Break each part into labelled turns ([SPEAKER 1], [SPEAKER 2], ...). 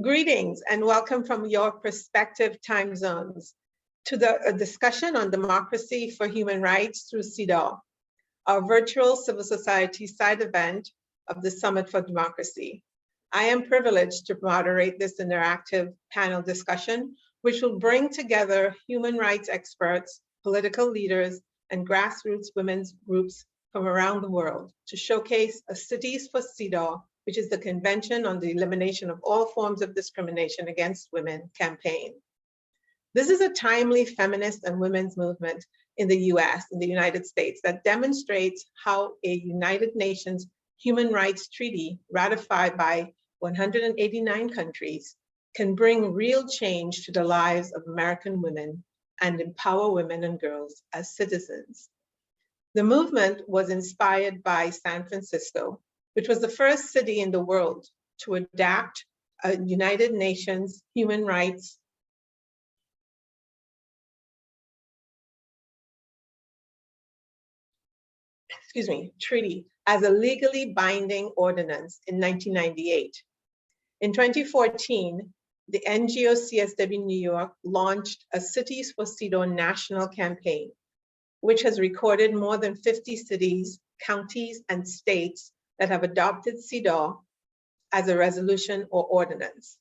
[SPEAKER 1] Greetings and welcome from your perspective time zones to the discussion on democracy for human rights through CEDAW, our virtual civil society side event of the Summit for Democracy. I am privileged to moderate this interactive panel discussion, which will bring together human rights experts, political leaders, and grassroots women's groups from around the world to showcase a Cities for CEDAW, which is the Convention on the Elimination of All Forms of Discrimination Against Women campaign. This is a timely feminist and women's movement in the US, in the United States, that demonstrates how a United Nations human rights treaty ratified by 189 countries can bring real change to the lives of American women and empower women and girls as citizens. The movement was inspired by San Francisco, which was the first city in the world to adapt a United Nations human rights treaty as a legally binding ordinance in 1998. In 2014, the NGO CSW New York launched a Cities for CEDAW national campaign, which has recorded more than 50 cities, counties, and states that have adopted CEDAW as a resolution or ordinance.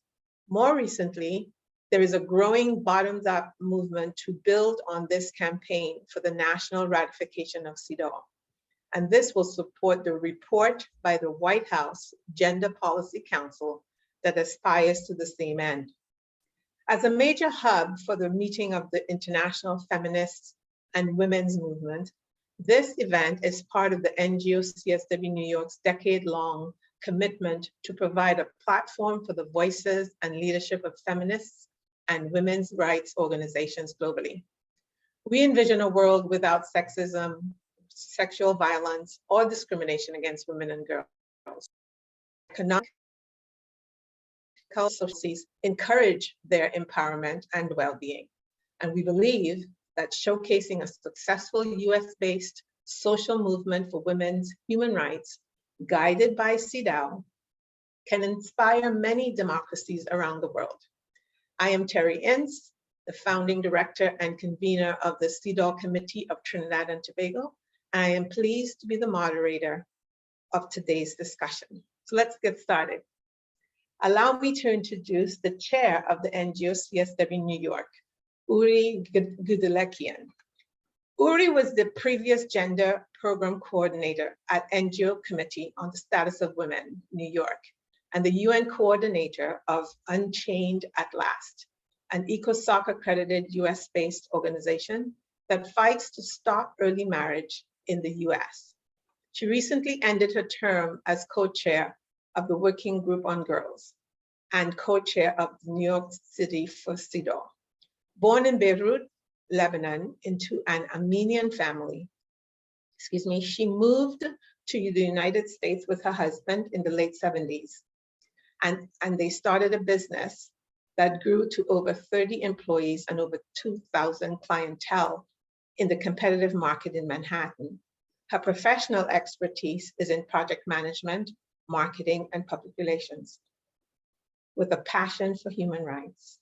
[SPEAKER 1] More recently, there is a growing bottoms-up movement to build on this campaign for the national ratification of CEDAW. And this will support the report by the White House Gender Policy Council that aspires to the same end. As a major hub for the meeting of the international feminists and women's movement, this event is part of the NGO CSW New York's decade-long commitment to provide a platform for the voices and leadership of feminists and women's rights organizations globally. We envision a world without sexism, sexual violence, or discrimination against women and girls. Economic societies encourage their empowerment and well-being. And we believe that showcasing a successful US-based social movement for women's human rights, guided by CEDAW, can inspire many democracies around the world. I am Terry Ince, the founding director and convener of the CEDAW Committee of Trinidad and Tobago. I am pleased to be the moderator of today's discussion. So let's get started. Allow me to introduce the chair of the NGO CSW New York, Uri Gudelekian. Uri was the previous gender program coordinator at NGO Committee on the Status of Women, New York, and the UN coordinator of Unchained at Last, an ECOSOC accredited US-based organization that fights to stop early marriage in the US. She recently ended her term as co-chair of the Working Group on Girls and co-chair of the New York City for CEDAW. Born in Beirut, Lebanon, into an Armenian family, she moved to the United States with her husband in the late 70s. And they started a business that grew to over 30 employees and over 2,000 clientele in the competitive market in Manhattan. Her professional expertise is in project management, marketing, and public relations, with a passion for human rights.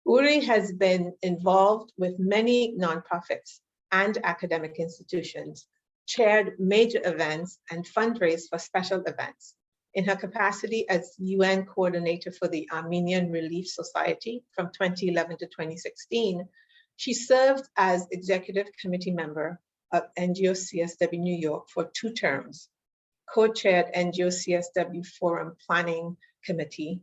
[SPEAKER 1] Uri has been involved with many nonprofits and academic institutions, chaired major events, and fundraised for special events. In her capacity as UN coordinator for the Armenian Relief Society from 2011 to 2016, she served as executive committee member of NGO CSW New York for 2 terms, co-chaired NGO CSW Forum Planning Committee,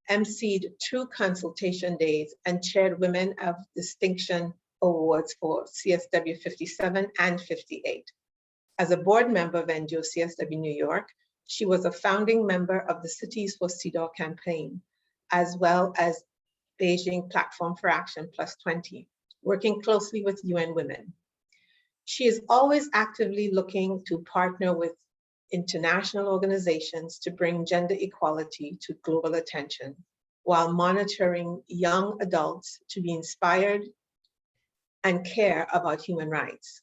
[SPEAKER 1] emceed 2 consultation days, and chaired Women of Distinction Awards for CSW 57 and 58. As a board member of NGO CSW New York, she was a founding member of the Cities for CEDAW campaign, as well as Beijing Platform for Action Plus 20, working closely with UN Women. She is always actively looking to partner with international organizations to bring gender equality to global attention, while monitoring young adults to be inspired and care about human rights.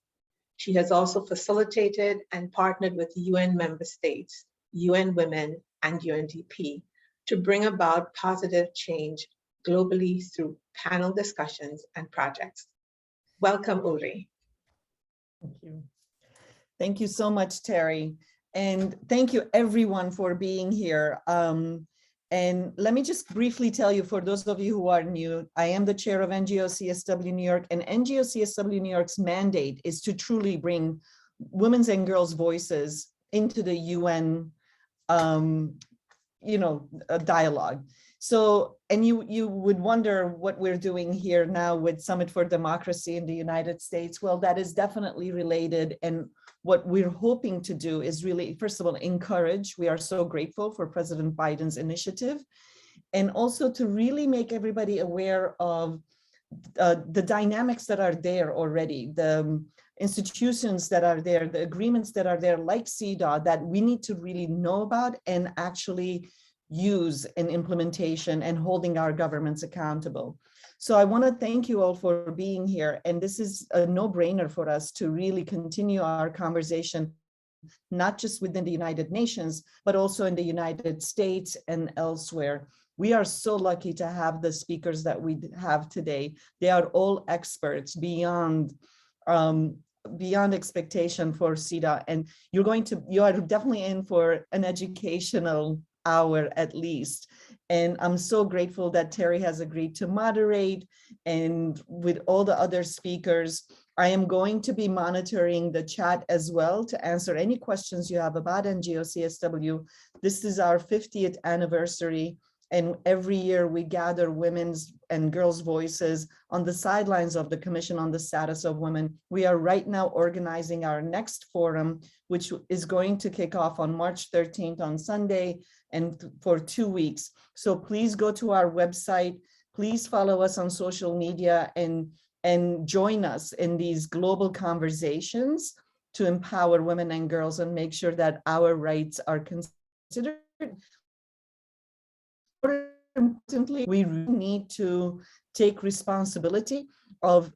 [SPEAKER 1] She has also facilitated and partnered with UN member states, UN Women, and UNDP to bring about positive change globally through panel discussions and projects. Welcome, Uri.
[SPEAKER 2] Thank you. Thank you so much, Terry. And thank you everyone for being here. And let me just briefly tell you, for those of you who are new, I am the chair of NGO CSW New York, and NGO CSW New York's mandate is to truly bring women's and girls' voices into the UN dialogue. So, and you would wonder what we're doing here now with Summit for Democracy in the United States. Well, that is definitely related. And what we're hoping to do is really, first of all, encourage. We are so grateful for President Biden's initiative, and also to really make everybody aware of the dynamics that are there already, the institutions that are there, the agreements that are there, like CEDAW, that we need to really know about and actually use in implementation and holding our governments accountable. So I want to thank you all for being here. And this is a no-brainer for us to really continue our conversation, not just within the United Nations, but also in the United States and elsewhere. We are so lucky to have the speakers that we have today. They are all experts beyond expectation for CEDAW. And you are definitely in for an educational hour at least. And I'm so grateful that Terry has agreed to moderate, and with all the other speakers. I am going to be monitoring the chat as well to answer any questions you have about NGO CSW. This is our 50th anniversary, and every year we gather women's and girls' voices on the sidelines of the Commission on the Status of Women. We are right now organizing our next forum, which is going to kick off on March 13th on Sunday and for 2 weeks. So please go to our website, please follow us on social media, and join us in these global conversations to empower women and girls and make sure that our rights are considered. More importantly, we need to take responsibility of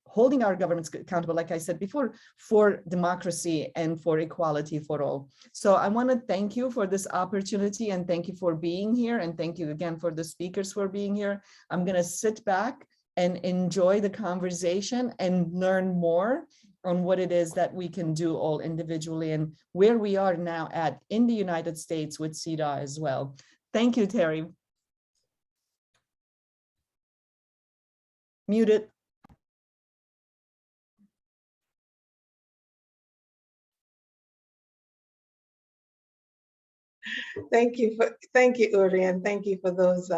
[SPEAKER 2] holding our governments accountable, like I said before, for democracy and for equality for all. So I want to thank you for this opportunity, and thank you for being here, and thank you again for the speakers for being here. I'm going to sit back and enjoy the conversation and learn more on what it is that we can do all individually and where we are now at in the United States with CEDAW as well. Thank you, Terry. Muted.
[SPEAKER 1] Thank you, Uri, and thank you for those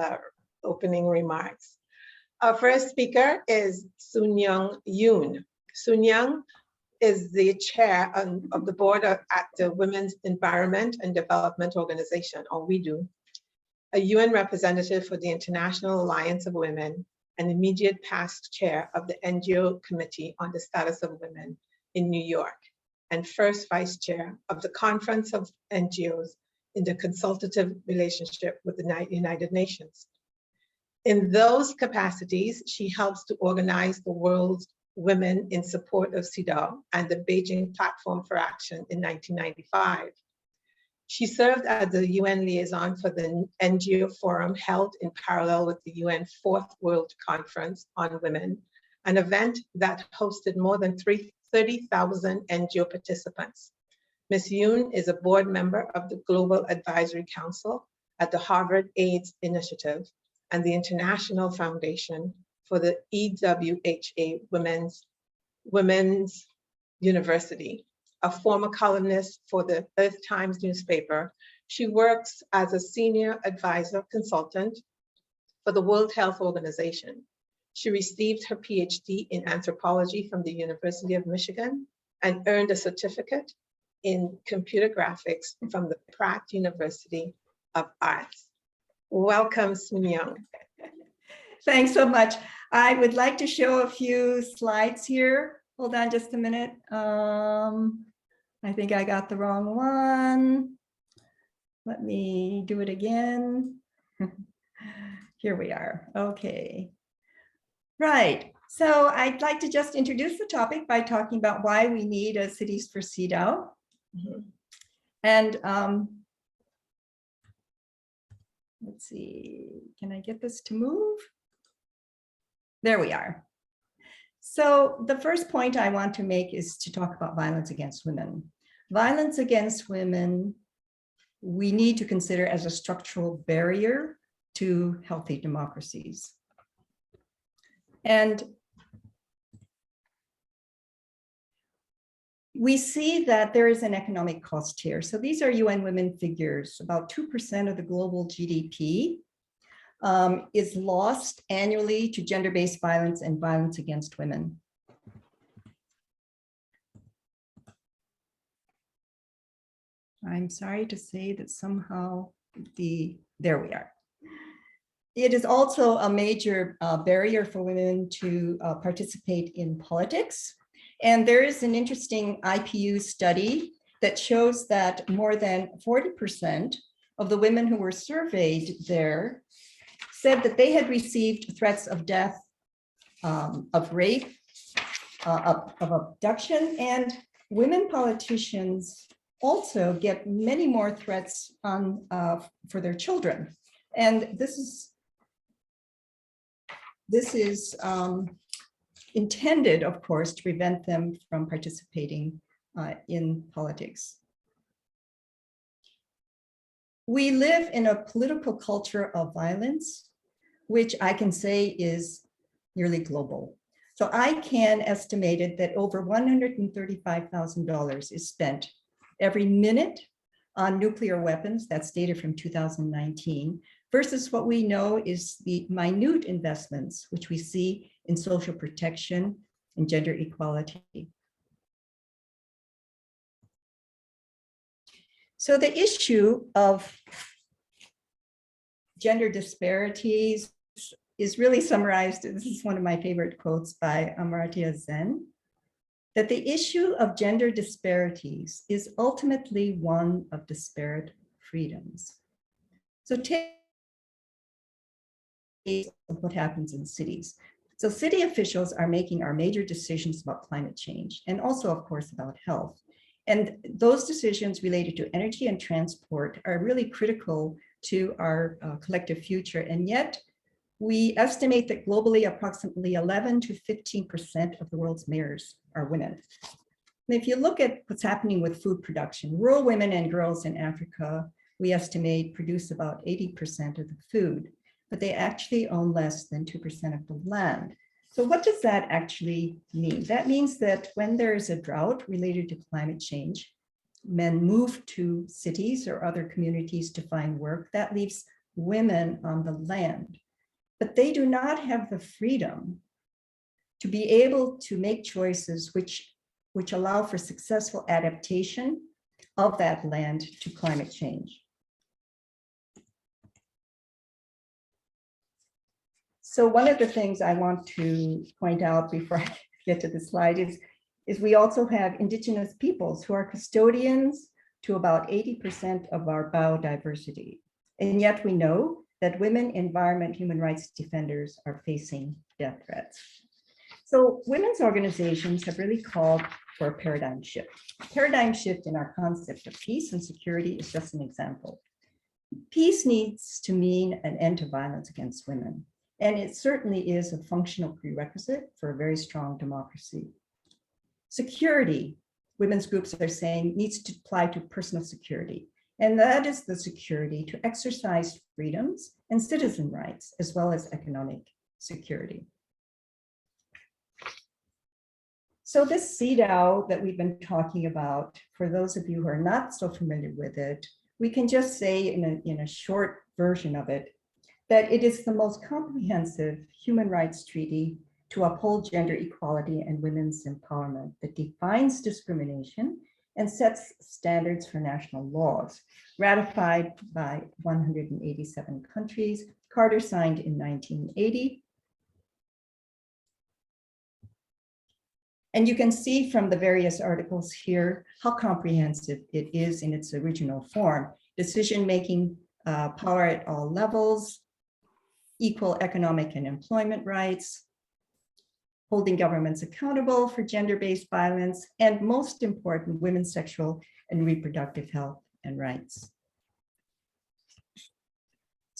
[SPEAKER 1] opening remarks. Our first speaker is Soon-Young Yoon. Soon-Young is the chair of the board at the Women's Environment and Development Organization, or WEDO, a UN representative for the International Alliance of Women, and immediate past chair of the NGO Committee on the Status of Women in New York, and first vice chair of the Conference of NGOs in the consultative relationship with the United Nations. In those capacities, she helps to organize the world's women in support of CEDAW and the Beijing Platform for Action in 1995. She served as the UN liaison for the NGO Forum held in parallel with the UN Fourth World Conference on Women, an event that hosted more than 30,000 NGO participants. Ms. Yoon is a board member of the Global Advisory Council at the Harvard AIDS Initiative and the International Foundation for the EWHA Women's University. A former columnist for the Earth Times newspaper, she works as a senior advisor consultant for the World Health Organization. She received her PhD in anthropology from the University of Michigan and earned a certificate in computer graphics from the Pratt University of Arts. Welcome, Soon-Young.
[SPEAKER 3] Thanks so much. I would like to show a few slides here. Hold on just a minute. I think I got the wrong one. Let me do it again. Here we are. Okay. Right. So I'd like to just introduce the topic by talking about why we need a Cities for CEDAW. And let's see, can I get this to move? There we are. So the first point I want to make is to talk about violence against women. Violence against women, we need to consider as a structural barrier to healthy democracies. And we see that there is an economic cost here. So these are UN Women figures. About 2% of the global GDP is lost annually to gender-based violence and violence against women. I'm sorry to say that somehow there we are. It is also a major barrier for women to participate in politics. And there is an interesting IPU study that shows that more than 40% of the women who were surveyed there said that they had received threats of death, of rape, of abduction, and women politicians also get many more threats on for their children. And this is intended, of course, to prevent them from participating in politics. We live in a political culture of violence, which I can say is nearly global. So I can estimate it that over $135,000 is spent every minute on nuclear weapons. That's data from 2019, versus what we know is the minute investments, which we see in social protection and gender equality. So the issue of gender disparities is really summarized. This is one of my favorite quotes by Amartya Sen, that the issue of gender disparities is ultimately one of disparate freedoms. So take what happens in cities. So city officials are making our major decisions about climate change and also, of course, about health. And those decisions related to energy and transport are really critical to our collective future. And yet we estimate that globally, approximately 11 to 15% of the world's mayors are women. And if you look at what's happening with food production, rural women and girls in Africa, we estimate produce about 80% of the food, but they actually own less than 2% of the land. So what does that actually mean? That means that when there is a drought related to climate change, men move to cities or other communities to find work. That leaves women on the land, but they do not have the freedom to be able to make choices which allow for successful adaptation of that land to climate change. So one of the things I want to point out before I get to the slide is we also have indigenous peoples who are custodians to about 80% of our biodiversity. And yet we know that women environment human rights defenders are facing death threats. So women's organizations have really called for a paradigm shift. Paradigm shift in our concept of peace and security is just an example. Peace needs to mean an end to violence against women. And it certainly is a functional prerequisite for a very strong democracy. Security, women's groups are saying, needs to apply to personal security. And that is the security to exercise freedoms and citizen rights, as well as economic security. So this CEDAW that we've been talking about, for those of you who are not so familiar with it, we can just say in a short version of it, that it is the most comprehensive human rights treaty to uphold gender equality and women's empowerment that defines discrimination and sets standards for national laws, ratified by 187 countries. Carter signed in 1980. And you can see from the various articles here how comprehensive it is in its original form. Decision-making power at all levels, equal economic and employment rights, holding governments accountable for gender-based violence, and most important, women's sexual and reproductive health and rights.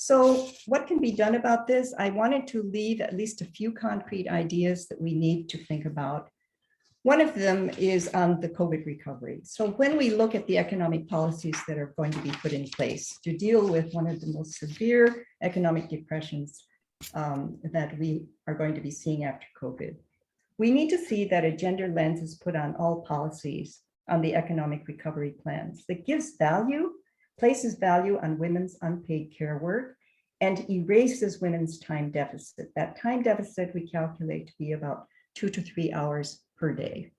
[SPEAKER 3] So what can be done about this? I wanted to leave at least a few concrete ideas that we need to think about. One of them is on the COVID recovery. So when we look at the economic policies that are going to be put in place to deal with one of the most severe economic depressions that we are going to be seeing after COVID, we need to see that a gender lens is put on all policies on the economic recovery plans that gives value, places value on women's unpaid care work, and erases women's time deficit. That time deficit we calculate to be about 2 to 3 hours per day.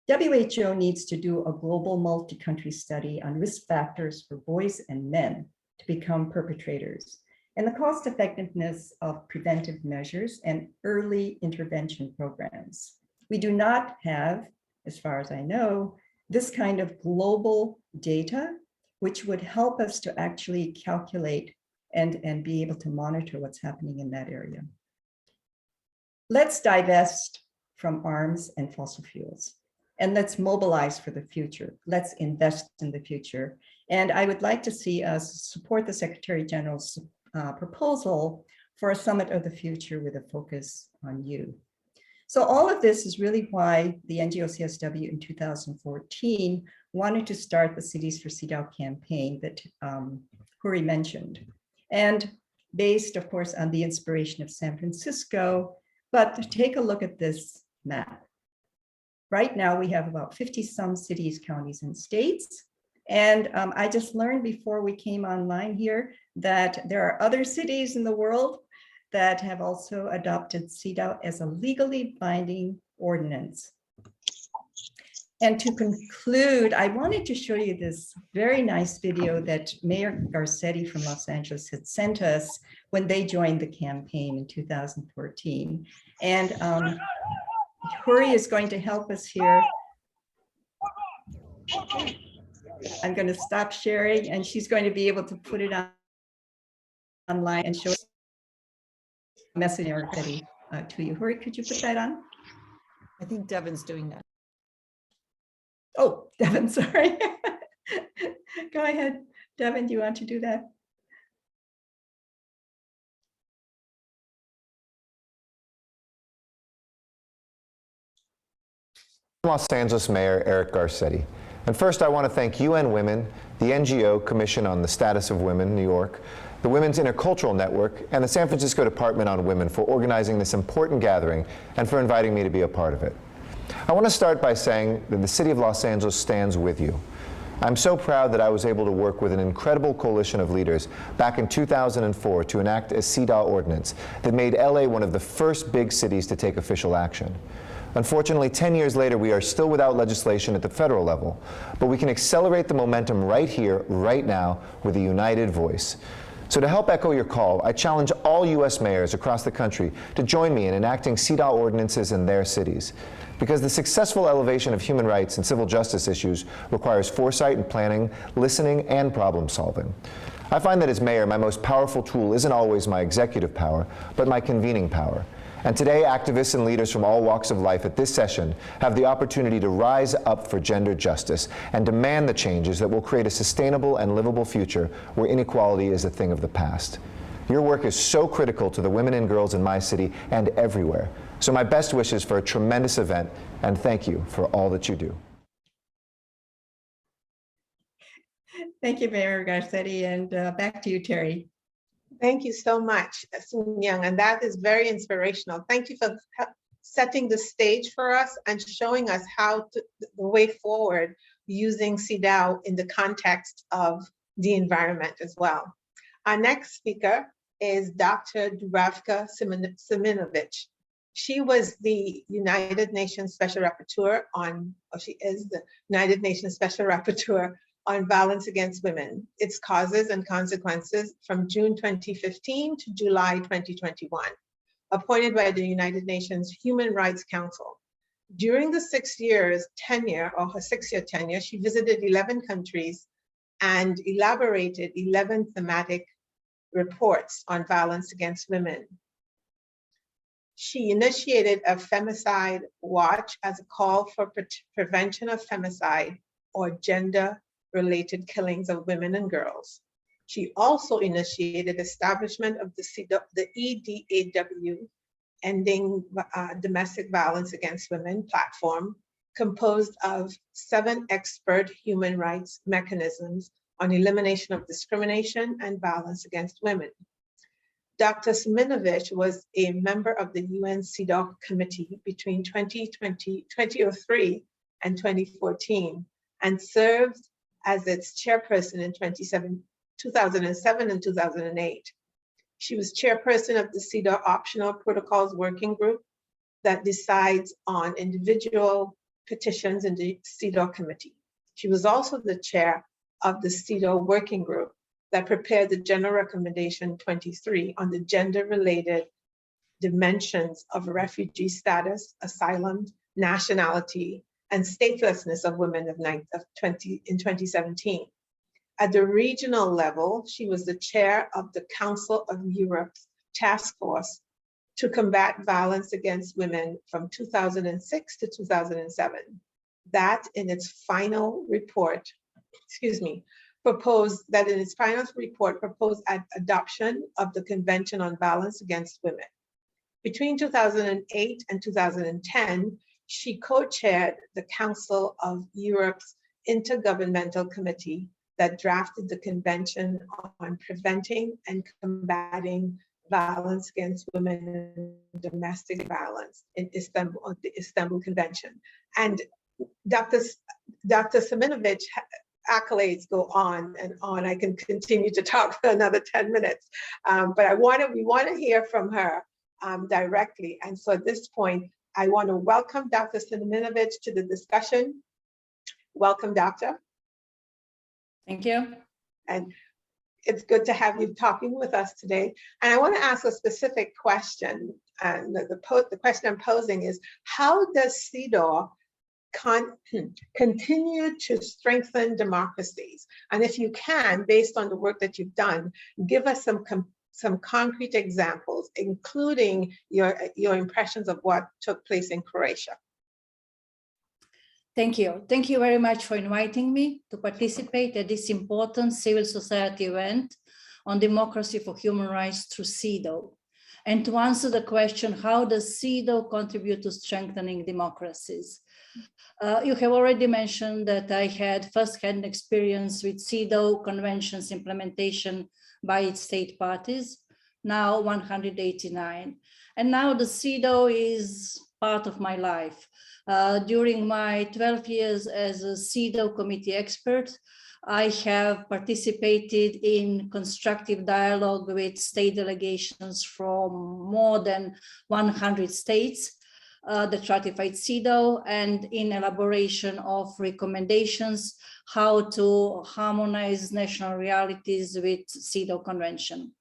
[SPEAKER 3] WHO needs to do a global multi-country study on risk factors for boys and men to become perpetrators and the cost effectiveness of preventive measures and early intervention programs. We do not have, as far as I know, this kind of global data, which would help us to actually calculate and be able to monitor what's happening in that area. Let's divest from arms and fossil fuels, and let's mobilize for the future. Let's invest in the future. And I would like to see us support the Secretary General's proposal for a summit of the future with a focus on youth. So all of this is really why the NGO CSW in 2014 wanted to start the Cities for CEDAW campaign that Huri mentioned. And based, of course, on the inspiration of San Francisco, but take a look at this map. Right now, we have about 50-some cities, counties, and states. And I just learned before we came online here that there are other cities in the world that have also adopted CEDAW as a legally binding ordinance. And to conclude, I wanted to show you this very nice video that Mayor Garcetti from Los Angeles had sent us when they joined the campaign in 2014. And Huri is going to help us here. I'm going to stop sharing, and she's going to be able to put it online and show us a message already to you. Huri, could you put that on?
[SPEAKER 2] I think Devin's doing that.
[SPEAKER 3] Oh, Devin, sorry. Go ahead. Devin, do you want to do that?
[SPEAKER 4] Los Angeles Mayor Eric Garcetti. And first, I want to thank UN Women, the NGO Commission on the Status of Women, New York, the Women's Intercultural Network, and the San Francisco Department on Women for organizing this important gathering and for inviting me to be a part of it. I want to start by saying that the City of Los Angeles stands with you. I'm so proud that I was able to work with an incredible coalition of leaders back in 2004 to enact a CEDAW ordinance that made LA one of the first big cities to take official action. Unfortunately, 10 years later, we are still without legislation at the federal level, but we can accelerate the momentum right here, right now, with a united voice. So to help echo your call, I challenge all U.S. mayors across the country to join me in enacting CEDAW ordinances in their cities. Because the successful elevation of human rights and civil justice issues requires foresight and planning, listening, and problem solving. I find that as mayor, my most powerful tool isn't always my executive power, but my convening power. And today, activists and leaders from all walks of life at this session have the opportunity to rise up for gender justice and demand the changes that will create a sustainable and livable future where inequality is a thing of the past. Your work is so critical to the women and girls in my city and everywhere. So my best wishes for a tremendous event, and thank you for all that you do.
[SPEAKER 3] Thank you, Mayor Garcetti, and back to you, Terry.
[SPEAKER 1] Thank you so much, Soon Young, and that is very inspirational. Thank you for setting the stage for us and showing us how to, the way forward using CEDAW in the context of the environment as well. Our next speaker is Dr. Dubravka Simonovic. She was the United Nations Special Rapporteur on, or she is the United Nations Special Rapporteur on Violence Against Women, its causes and consequences from June 2015 to July 2021, appointed by the United Nations Human Rights Council. During the 6 years tenure, or her 6-year tenure, she visited 11 countries and elaborated 11 thematic reports on violence against women. She initiated a femicide watch as a call for prevention of femicide or gender-related killings of women and girls. She also initiated establishment of the EDAW, Ending Domestic Violence Against Women platform, composed of 7 expert human rights mechanisms on elimination of discrimination and violence against women. Dr. Siminovich was a member of the UN CEDAW committee between 2003 and 2014, and served as its chairperson in 2007 and 2008. She was chairperson of the CEDAW Optional Protocols Working Group that decides on individual petitions in the CEDAW committee. She was also the chair of the CEDAW Working Group that prepared the General Recommendation 23 on the gender-related dimensions of refugee status, asylum, nationality, and statelessness of women in 2017. At the regional level, she was the chair of the Council of Europe's task force to combat violence against women from 2006 to 2007. That in its final report, proposed adoption of the Convention on Violence Against Women. Between 2008 and 2010, she co-chaired the Council of Europe's Intergovernmental Committee that drafted the Convention on Preventing and Combating Violence Against Women and Domestic Violence in Istanbul, the Istanbul Convention. And Dr. Siminovich, accolades go on and on. I can continue to talk for another 10 minutes, but we want to hear from her directly. And so at this point, I want to welcome Dr. Siminovich to the discussion. Welcome, Doctor.
[SPEAKER 5] Thank you.
[SPEAKER 1] And it's good to have you talking with us today. And I want to ask a specific question. And the question I'm posing is, how does CEDAW continue to strengthen democracies? And if you can, based on the work that you've done, give us some concrete examples, including your impressions of what took place in Croatia.
[SPEAKER 5] Thank you. Thank you very much for inviting me to participate at this important civil society event on democracy for human rights through CEDAW, and to answer the question, how does CEDAW contribute to strengthening democracies? You have already mentioned that I had first-hand experience with CEDAW conventions implementation by its state parties, now 189. And now the CEDAW is part of my life. During my 12 years as a CEDAW committee expert, I have participated in constructive dialogue with state delegations from more than 100 states that ratified CEDAW, and in elaboration of recommendations how to harmonize national realities with CEDAW Convention.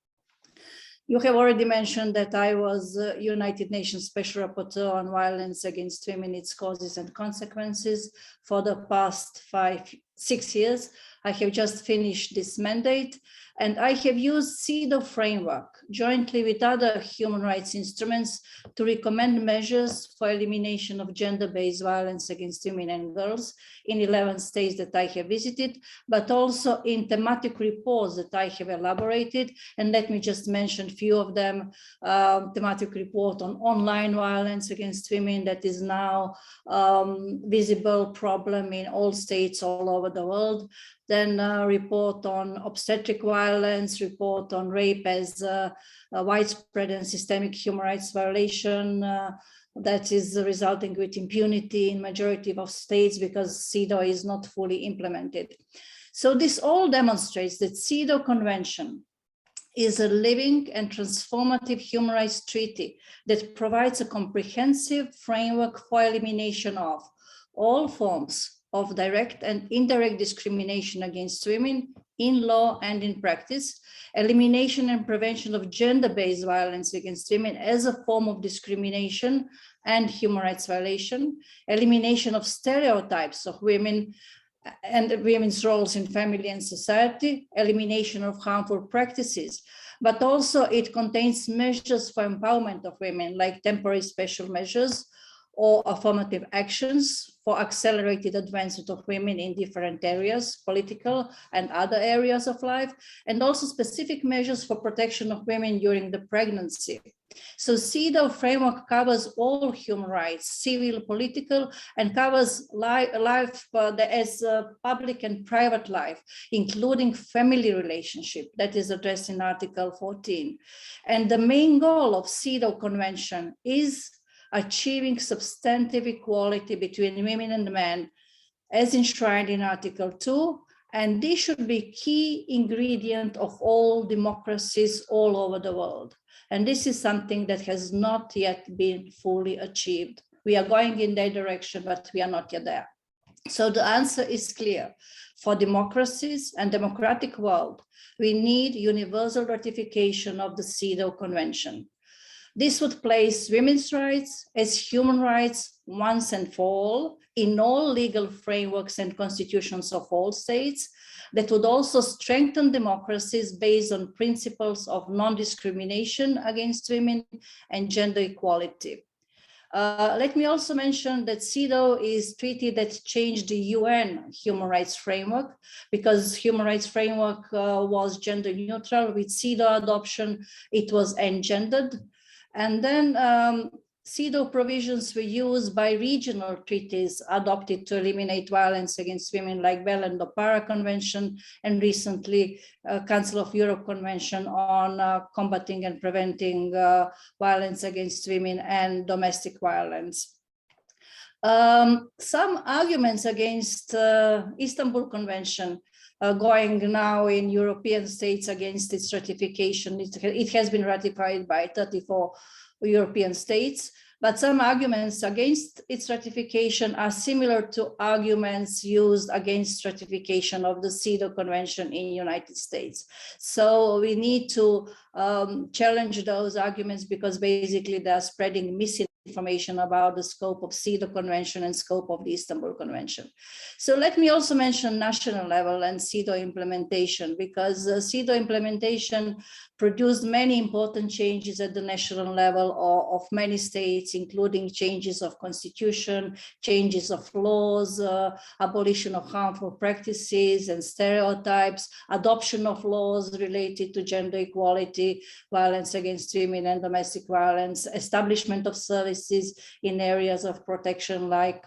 [SPEAKER 5] You have already mentioned that I was United Nations Special Rapporteur on Violence Against Women, its causes and consequences for the past 6 years. I have just finished this mandate, and I have used CEDAW framework jointly with other human rights instruments to recommend measures for elimination of gender-based violence against women and girls in 11 states that I have visited, but also in thematic reports that I have elaborated. And let me just mention a few of them. Thematic report on online violence against women that is now visible problem in all states all over the world. Then a report on obstetric violence, report on rape as a widespread and systemic human rights violation that is resulting with impunity in majority of states because CEDAW is not fully implemented. So this all demonstrates that CEDAW Convention is a living and transformative human rights treaty that provides a comprehensive framework for elimination of all forms of direct and indirect discrimination against women in law and in practice, elimination and prevention of gender-based violence against women as a form of discrimination and human rights violation, elimination of stereotypes of women and women's roles in family and society, elimination of harmful practices, but also it contains measures for empowerment of women like temporary special measures, or affirmative actions for accelerated advancement of women in different areas, political and other areas of life, and also specific measures for protection of women during the pregnancy. So CEDAW framework covers all human rights, civil, political, and covers life as public and private life, including family relationship that is addressed in Article 14. And the main goal of CEDAW Convention is achieving substantive equality between women and men as enshrined in Article 2. And this should be key ingredient of all democracies all over the world. And this is something that has not yet been fully achieved. We are going in that direction, but we are not yet there. So the answer is clear. For democracies and democratic world, we need universal ratification of the CEDAW Convention. This would place women's rights as human rights once and for all in all legal frameworks and constitutions of all states. That would also strengthen democracies based on principles of non-discrimination against women and gender equality. Let me also mention that CEDAW is treaty that changed the UN human rights framework, because human rights framework was gender neutral. With CEDAW adoption, it was engendered. And then CEDAW provisions were used by regional treaties adopted to eliminate violence against women, like Bell and Para Convention, and recently Council of Europe Convention on combating and preventing violence against women and domestic violence. Some arguments against Istanbul Convention going now in European states against its ratification. It has been ratified by 34 European states, but some arguments against its ratification are similar to arguments used against ratification of the CEDAW Convention in the United States. So we need to challenge those arguments, because basically they're spreading misinformation about the scope of CEDAW Convention and scope of the Istanbul Convention. So let me also mention national level and CEDAW implementation, because CEDAW implementation produced many important changes at the national level of many states, including changes of constitution, changes of laws, abolition of harmful practices and stereotypes, adoption of laws related to gender equality, violence against women and domestic violence, establishment of services in areas of protection like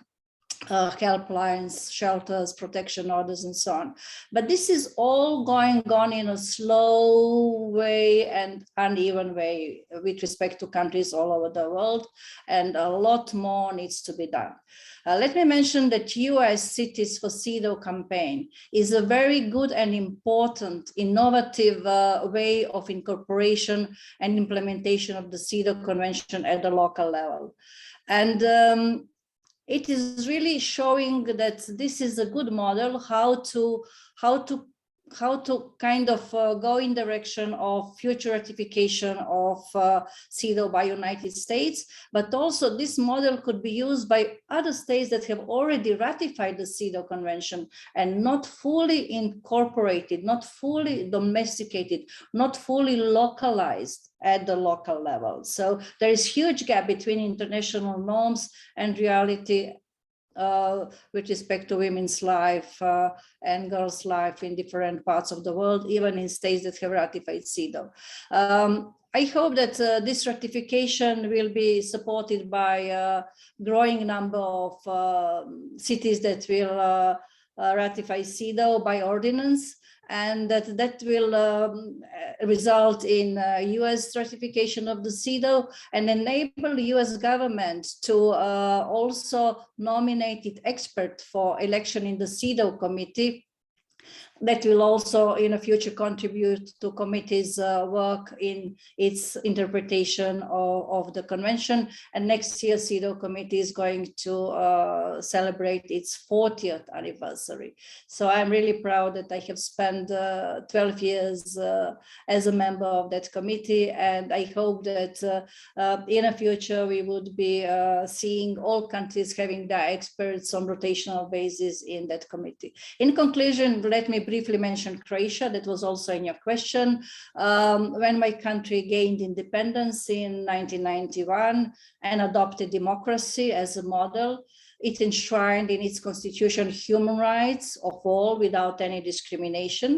[SPEAKER 5] helplines, shelters, protection orders, and so on. But this is all going on in a slow way and uneven way with respect to countries all over the world, and a lot more needs to be done. Let me mention that US Cities for CEDAW campaign is a very good and important, innovative way of incorporation and implementation of the CEDAW Convention at the local level. And it is really showing that this is a good model how to kind of go in direction of future ratification of CEDAW by United States, but also this model could be used by other states that have already ratified the CEDAW Convention and not fully incorporated, not fully domesticated, not fully localized at the local level. So there is huge gap between international norms and reality with respect to women's life and girls' life in different parts of the world, even in states that have ratified CEDAW. I hope that this ratification will be supported by a growing number of cities that will ratify CEDAW by ordinance, and that will result in US ratification of the CEDAW and enable the US government to also nominate its expert for election in the CEDAW committee. That will also in the future contribute to committee's work in its interpretation of the convention. And next year, CEDAW committee is going to celebrate its 40th anniversary. So I'm really proud that I have spent 12 years as a member of that committee. And I hope that in the future, we would be seeing all countries having their experts on rotational basis in that committee. In conclusion, let me briefly mention Croatia, that was also in your question. When my country gained independence in 1991 and adopted democracy as a model, it enshrined in its constitution human rights of all without any discrimination.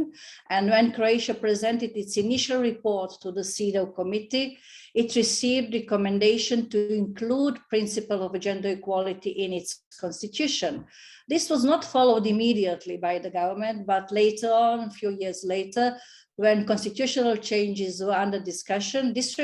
[SPEAKER 5] And when Croatia presented its initial report to the CEDAW committee, it received recommendation to include principle of gender equality in its constitution. This was not followed immediately by the government, but later on, a few years later, when constitutional changes were under discussion, this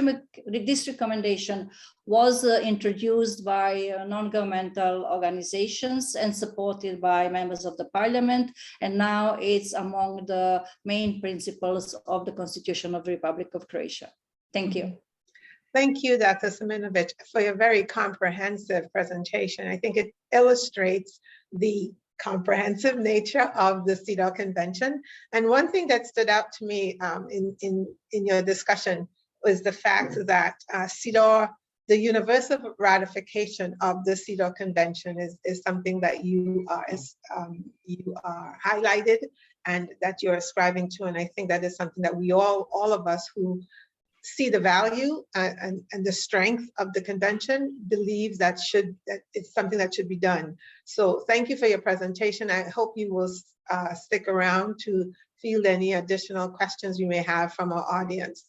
[SPEAKER 5] recommendation was introduced by non-governmental organizations and supported by members of the parliament. And now it's among the main principles of the Constitution of the Republic of Croatia. Thank you.
[SPEAKER 1] Thank you, Dr. Siminovic, for your very comprehensive presentation. I think it illustrates the comprehensive nature of the CEDAW Convention. And one thing that stood out to me in your discussion was the fact that CEDAW, the universal ratification of the CEDAW Convention is something that you are highlighted and that you're ascribing to. And I think that is something that we all of us who see the value and the strength of the convention believe that it's something that should be done. So thank you for your presentation. I hope you will stick around to field any additional questions you may have from our audience.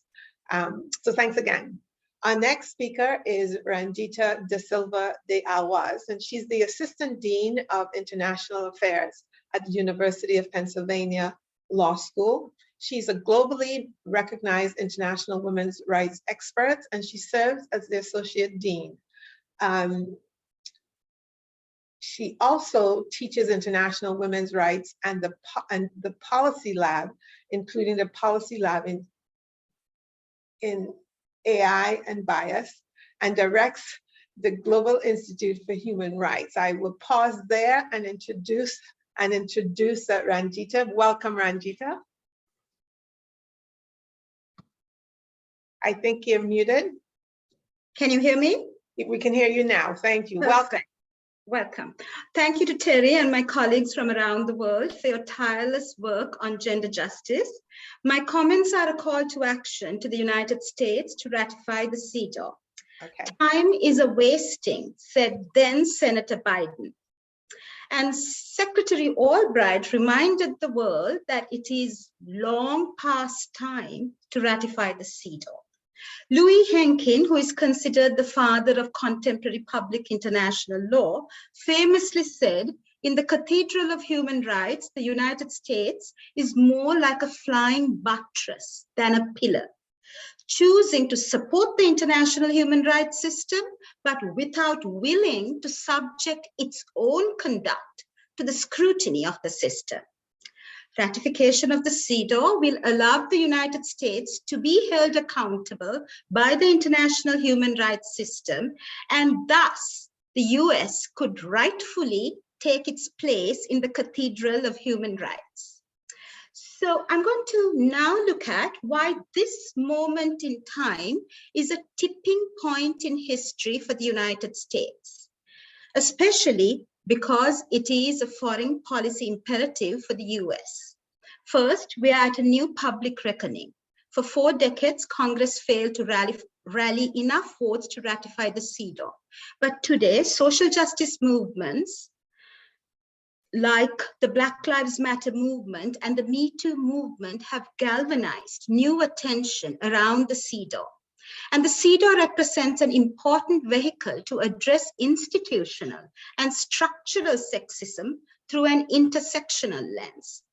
[SPEAKER 1] So thanks again. Our next speaker is Ranjita De Silva de Awaz, and she's the Assistant Dean of International Affairs at the University of Pennsylvania Law School. She's a globally recognized international women's rights expert, and she serves as the Associate Dean. She also teaches international women's rights and the Policy Lab, including the Policy Lab in AI and Bias, and directs the Global Institute for Human Rights. I will pause there and introduce Ranjita. Welcome, Ranjita. I think you're muted.
[SPEAKER 6] Can you hear me?
[SPEAKER 1] We can hear you now. Thank you.
[SPEAKER 6] Perfect.
[SPEAKER 1] Welcome.
[SPEAKER 6] Welcome. Thank you to Terry and my colleagues from around the world for your tireless work on gender justice. My comments are a call to action to the United States to ratify the CEDAW.
[SPEAKER 1] Okay.
[SPEAKER 6] Time is a wasting, said then Senator Biden. And Secretary Albright reminded the world that it is long past time to ratify the CEDAW. Louis Henkin, who is considered the father of contemporary public international law, famously said, in the Cathedral of Human Rights, the United States is more like a flying buttress than a pillar, choosing to support the international human rights system, but without willing to subject its own conduct to the scrutiny of the system. Ratification of the CEDAW will allow the United States to be held accountable by the international human rights system, and thus the US could rightfully take its place in the Cathedral of Human Rights. So I'm going to now look at why this moment in time is a tipping point in history for the United States, especially because it is a foreign policy imperative for the US. First, we are at a new public reckoning. For 4 decades, Congress failed to rally enough votes to ratify the CEDAW. But today, social justice movements like the Black Lives Matter movement and the Me Too movement have galvanized new attention around the CEDAW. And the CEDAW represents an important vehicle to address institutional and structural sexism through an intersectional lens.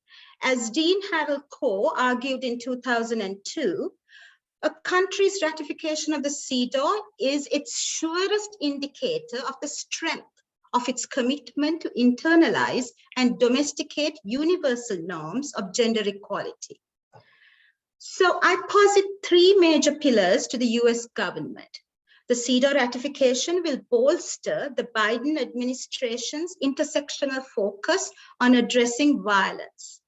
[SPEAKER 6] As Dean Harold Coe argued in 2002, a country's ratification of the CEDAW is its surest indicator of the strength of its commitment to internalize and domesticate universal norms of gender equality. So I posit 3 major pillars to the US government. The CEDAW ratification will bolster the Biden administration's intersectional focus on addressing violence.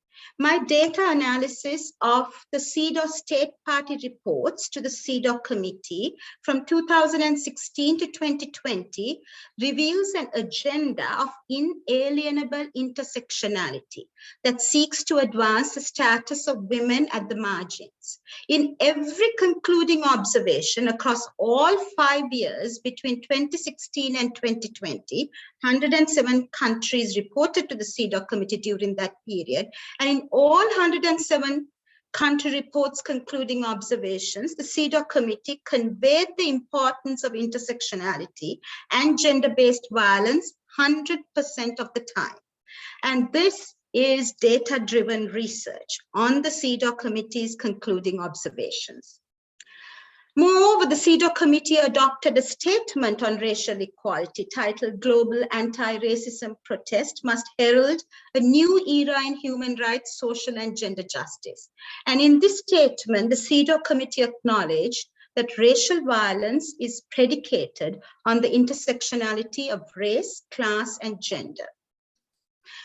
[SPEAKER 6] My data analysis of the CEDAW state party reports to the CEDAW committee from 2016 to 2020 reveals an agenda of inalienable intersectionality that seeks to advance the status of women at the margins. In every concluding observation across all 5 years between 2016 and 2020, 107 countries reported to the CEDAW committee during that period, and in all 107 country reports concluding observations, the CEDAW committee conveyed the importance of intersectionality and gender-based violence 100% of the time. And this is data-driven research on the CEDAW committee's concluding observations. Moreover, the CEDAW committee adopted a statement on racial equality titled Global Anti-Racism Protest Must Herald a New Era in Human Rights, Social and Gender Justice. And in this statement, the CEDAW committee acknowledged that racial violence is predicated on the intersectionality of race, class, and gender.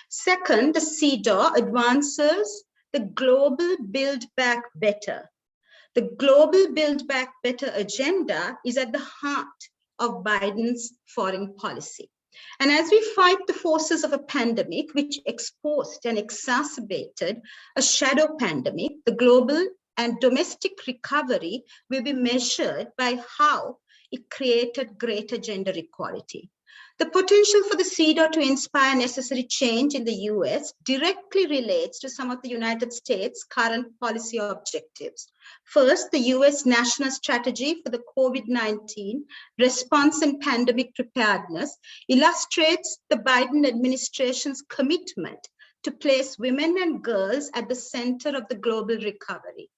[SPEAKER 6] Second, the CEDAW advances the Global Build Back Better. The Global Build Back Better agenda is at the heart of Biden's foreign policy. And as we fight the forces of a pandemic, which exposed and exacerbated a shadow pandemic, the global and domestic recovery will be measured by how it created greater gender equality. The potential for the CEDAW to inspire necessary change in the US directly relates to some of the United States' current policy objectives. First, the US National Strategy for the COVID-19 Response and Pandemic Preparedness illustrates the Biden administration's commitment to place women and girls at the center of the global recovery.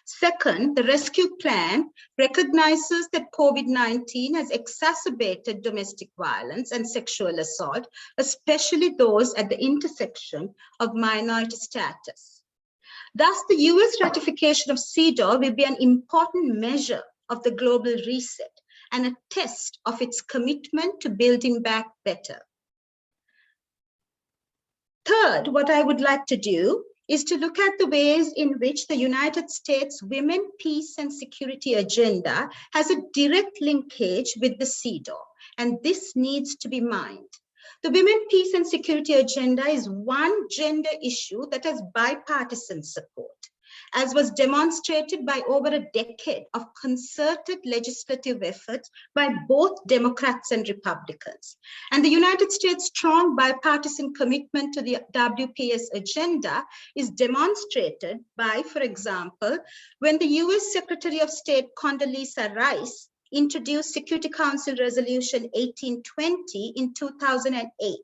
[SPEAKER 6] Second, the rescue plan recognizes that COVID-19 has exacerbated domestic violence and sexual assault, especially those at the intersection of minority status. Thus, the US ratification of CEDAW will be an important measure of the global reset and a test of its commitment to building back better. Third, what I would like to do is to look at the ways in which the United States Women, Peace and Security agenda has a direct linkage with the CEDAW, and this needs to be mined. The Women, Peace and Security agenda is one gender issue that has bipartisan support, as was demonstrated by over a decade of concerted legislative efforts by both Democrats and Republicans. And the United States' strong bipartisan commitment to the WPS agenda is demonstrated by, for example, when the US Secretary of State Condoleezza Rice introduced Security Council Resolution 1820 in 2008.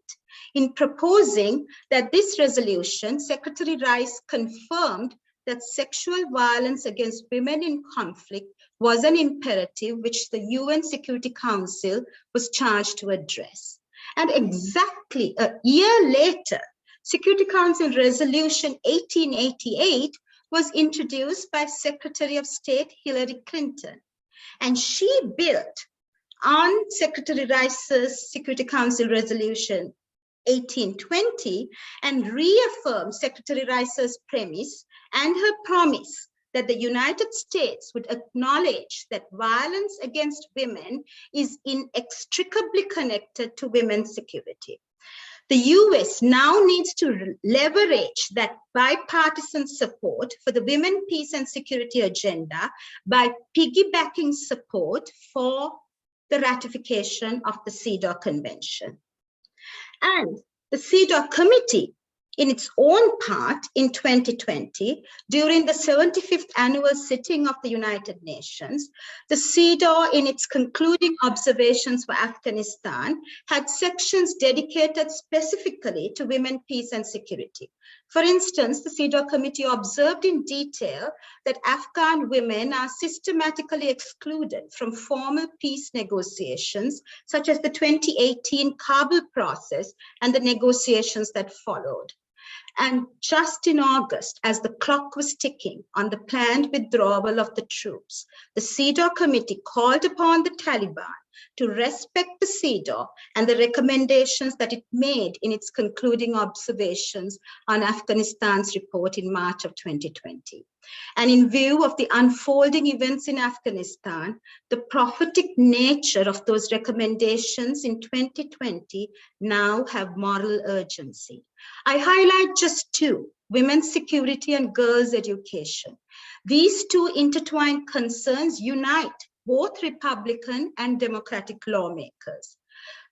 [SPEAKER 6] In proposing that this resolution, Secretary Rice confirmed that sexual violence against women in conflict was an imperative which the UN Security Council was charged to address. And exactly a year later, Security Council Resolution 1888 was introduced by Secretary of State Hillary Clinton. And she built on Secretary Rice's Security Council Resolution 1820 and reaffirmed Secretary Rice's premise and her promise that the United States would acknowledge that violence against women is inextricably connected to women's security. The US now needs to leverage that bipartisan support for the Women, Peace and Security agenda by piggybacking support for the ratification of the CEDAW Convention. And the CEDAW committee, in its own part in 2020, during the 75th annual sitting of the United Nations, the CEDAW, in its concluding observations for Afghanistan, had sections dedicated specifically to women, peace, and security. For instance, the CEDAW committee observed in detail that Afghan women are systematically excluded from formal peace negotiations, such as the 2018 Kabul process and the negotiations that followed. And just in August, as the clock was ticking on the planned withdrawal of the troops, the CEDAW committee called upon the Taliban to respect the CEDAW and the recommendations that it made in its concluding observations on Afghanistan's report in March of 2020. And in view of the unfolding events in Afghanistan, the prophetic nature of those recommendations in 2020 now have moral urgency. I highlight just two: women's security and girls' education. These two intertwined concerns unite both Republican and Democratic lawmakers.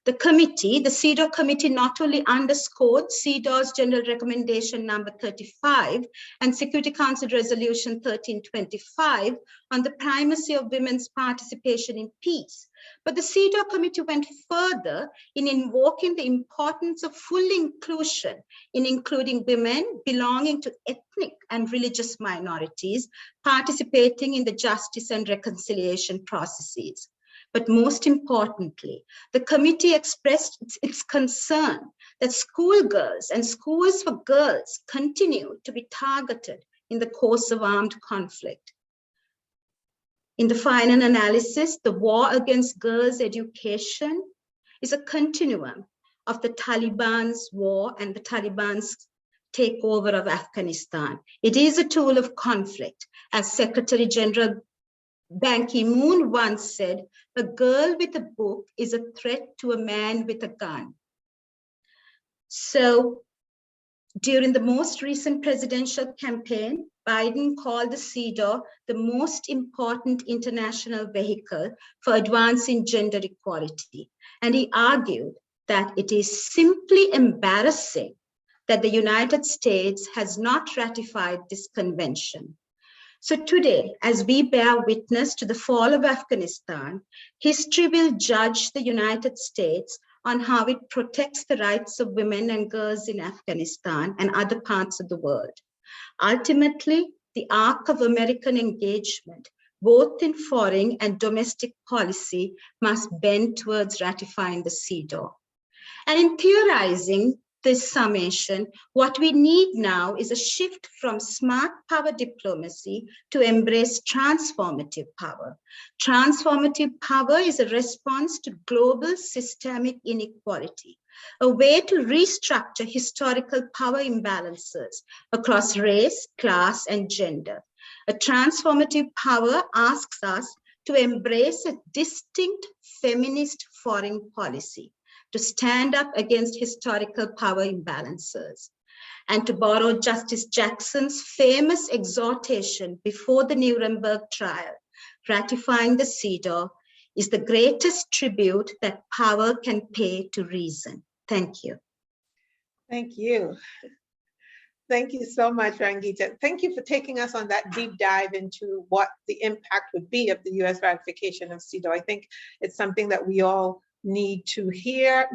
[SPEAKER 6] The committee, the CEDAW committee, not only underscored CEDAW's General Recommendation number 35 and Security Council Resolution 1325 on the primacy of women's participation in peace, but the CEDAW committee went further in invoking the importance of full inclusion, in including women belonging to ethnic and religious minorities participating in the justice and reconciliation processes. But most importantly, the committee expressed its concern that schoolgirls and schools for girls continue to be targeted in the course of armed conflict. In the final analysis, the war against girls' education is a continuum of the Taliban's war and the Taliban's takeover of Afghanistan. It is a tool of conflict, as Secretary General Ban Ki-moon once said, "A girl with a book is a threat to a man with a gun." So during the most recent presidential campaign, Biden called the CEDAW the most important international vehicle for advancing gender equality. And he argued that it is simply embarrassing that the United States has not ratified this convention. So today, as we bear witness to the fall of Afghanistan, history will judge the United States on how it protects the rights of women and girls in Afghanistan and other parts of the world. Ultimately, the arc of American engagement, both in foreign and domestic policy, must bend towards ratifying the CEDAW. And in theorizing this summation, what we need now is a shift from smart power diplomacy to embrace transformative power. Transformative power is a response to global systemic inequality, a way to restructure historical power imbalances across race, class, and gender. A transformative power asks us to embrace a distinct feminist foreign policy, to stand up against historical power imbalances. And to borrow Justice Jackson's famous exhortation before the Nuremberg trial, ratifying the CEDAW is the greatest tribute that power can pay to reason. Thank you.
[SPEAKER 1] Thank you. Thank you so much, Rangita. Thank you for taking us on that deep dive into what the impact would be of the US ratification of CEDAW. I think it's something that we all needed to hear,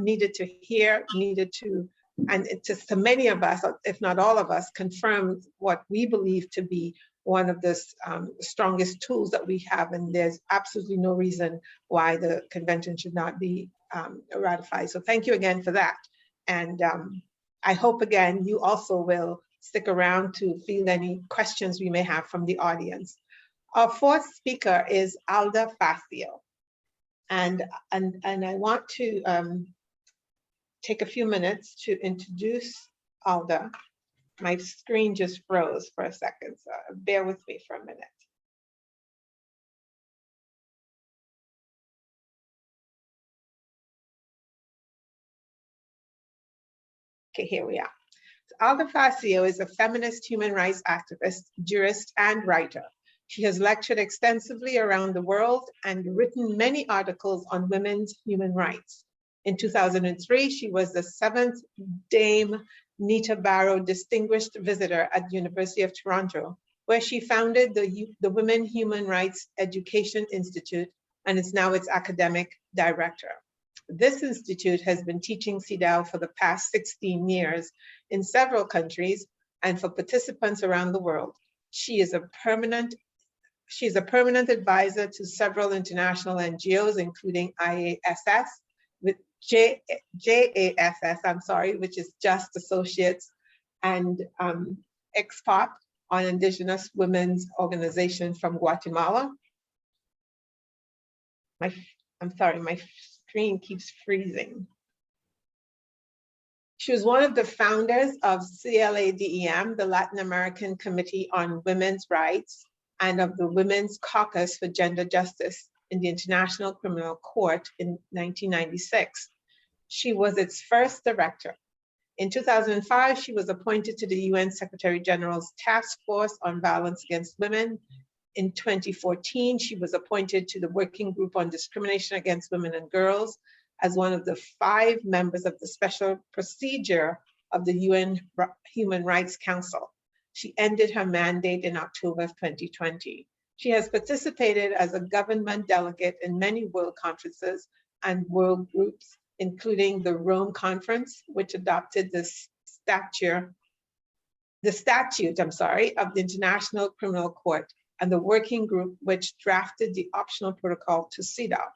[SPEAKER 1] and it just to many of us, if not all of us, confirm what we believe to be one of the strongest tools that we have, and there's absolutely no reason why the convention should not be ratified. So thank you again for that. And I hope again, you also will stick around to field any questions we may have from the audience. Our fourth speaker is Alda Facio. And I want to take a few minutes to introduce Alda. My screen just froze for a second, so bear with me for a minute. Okay, here we are. So Alda Facio is a feminist human rights activist, jurist, and writer. She has lectured extensively around the world and written many articles on women's human rights. In 2003, she was the 7th Dame Nita Barrow Distinguished Visitor at the University of Toronto, where she founded the Women Human Rights Education Institute and is now its academic director. This institute has been teaching CEDAW for the past 16 years in several countries and for participants around the world. She is a permanent advisor to several international NGOs, including IASS, with JASS, which is Just Associates, and EXPOP, on Indigenous Women's Organization from Guatemala. I'm sorry, my screen keeps freezing. She was one of the founders of CLADEM, the Latin American Committee on Women's Rights, and of the Women's Caucus for Gender Justice in the International Criminal Court in 1996. She was its first director. In 2005, she was appointed to the UN Secretary General's Task Force on Violence Against Women. In 2014, she was appointed to the Working Group on Discrimination Against Women and Girls as one of the 5 members of the Special Procedure of the UN Human Rights Council. She ended her mandate in October of 2020. She has participated as a government delegate in many world conferences and world groups, including the Rome Conference, which adopted the statute of the International Criminal Court, and the working group which drafted the optional protocol to CEDAW.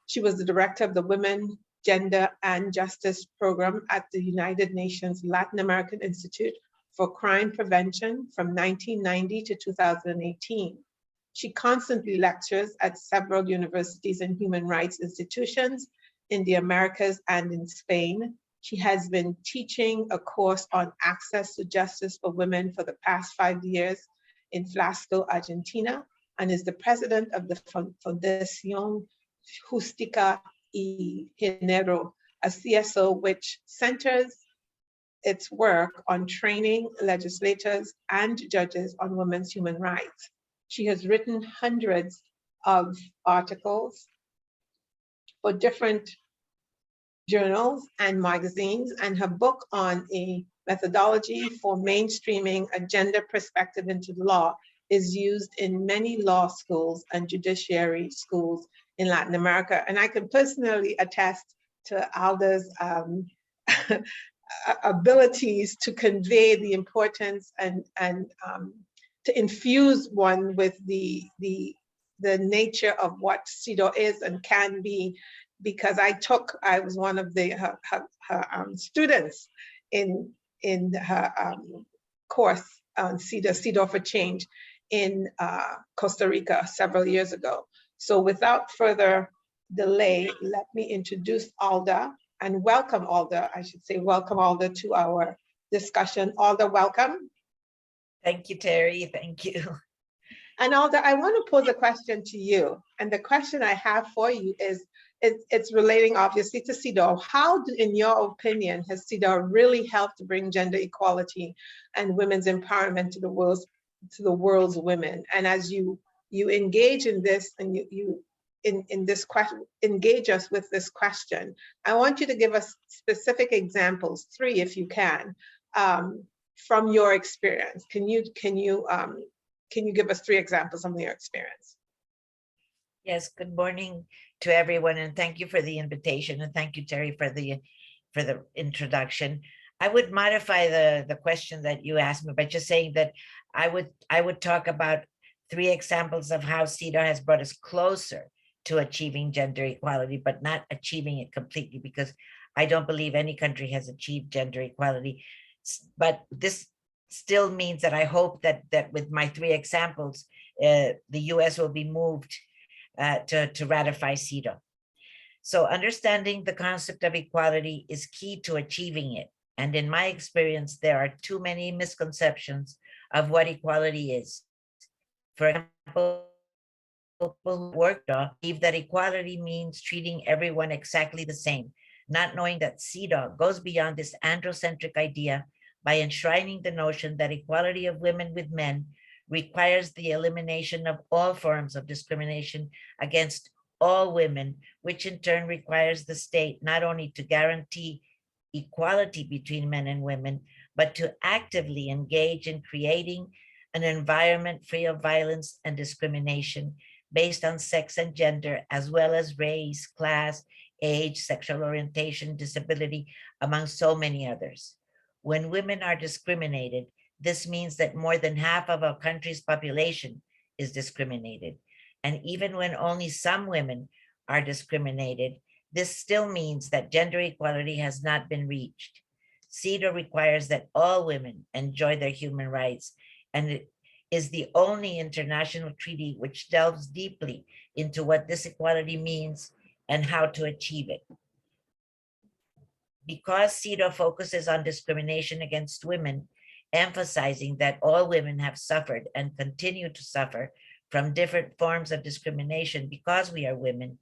[SPEAKER 1] She was the director of the Women, Gender, and Justice Program at the United Nations Latin American Institute for Crime Prevention from 1990 to 2018. She constantly lectures at several universities and human rights institutions in the Americas and in Spain. She has been teaching a course on access to justice for women for the past 5 years in Flasco, Argentina, and is the president of the Fundación Justica y Género, a CSO which centers its work on training legislators and judges on women's human rights. She has written hundreds of articles for different journals and magazines, and her book on a methodology for mainstreaming a gender perspective into law is used in many law schools and judiciary schools in Latin America. And I can personally attest to Alda's abilities to convey the importance and to infuse one with the nature of what CEDAW is and can be, because I was one of her students in her course on CEDAW for Change in Costa Rica several years ago. So without further delay, let me introduce Alda and welcome Alda, I should say, welcome Alda to our discussion. Alda, welcome.
[SPEAKER 7] Thank you, Terry, thank you.
[SPEAKER 1] And Alda, I want to pose a question to you. And the question I have for you is, it's relating obviously to CEDAW. How, in your opinion, has CEDAW really helped to bring gender equality and women's empowerment to the world's women? And as you engage in this and you engage us with this question, I want you to give us specific examples, 3 if you can, from your experience. Can you give us 3 examples from your experience?
[SPEAKER 7] Yes, good morning to everyone, and thank you for the invitation, and thank you, Terry, for the introduction. I would modify the question that you asked me by just saying that I would talk about 3 examples of how CEDAW has brought us closer to achieving gender equality, but not achieving it completely, because I don't believe any country has achieved gender equality. But this still means that I hope that with my 3 examples, the US will be moved to ratify CEDAW. So understanding the concept of equality is key to achieving it. And in my experience, there are too many misconceptions of what equality is. For example, people who work believe that equality means treating everyone exactly the same, not knowing that CEDAW goes beyond this androcentric idea by enshrining the notion that equality of women with men requires the elimination of all forms of discrimination against all women, which in turn requires the state not only to guarantee equality between men and women, but to actively engage in creating an environment free of violence and discrimination based on sex and gender, as well as race, class, age, sexual orientation, disability, among so many others. When women are discriminated, this means that more than half of our country's population is discriminated. And even when only some women are discriminated, this still means that gender equality has not been reached. CEDAW requires that all women enjoy their human rights, and it is the only international treaty which delves deeply into what this equality means and how to achieve it. Because CEDAW focuses on discrimination against women, emphasizing that all women have suffered and continue to suffer from different forms of discrimination because we are women,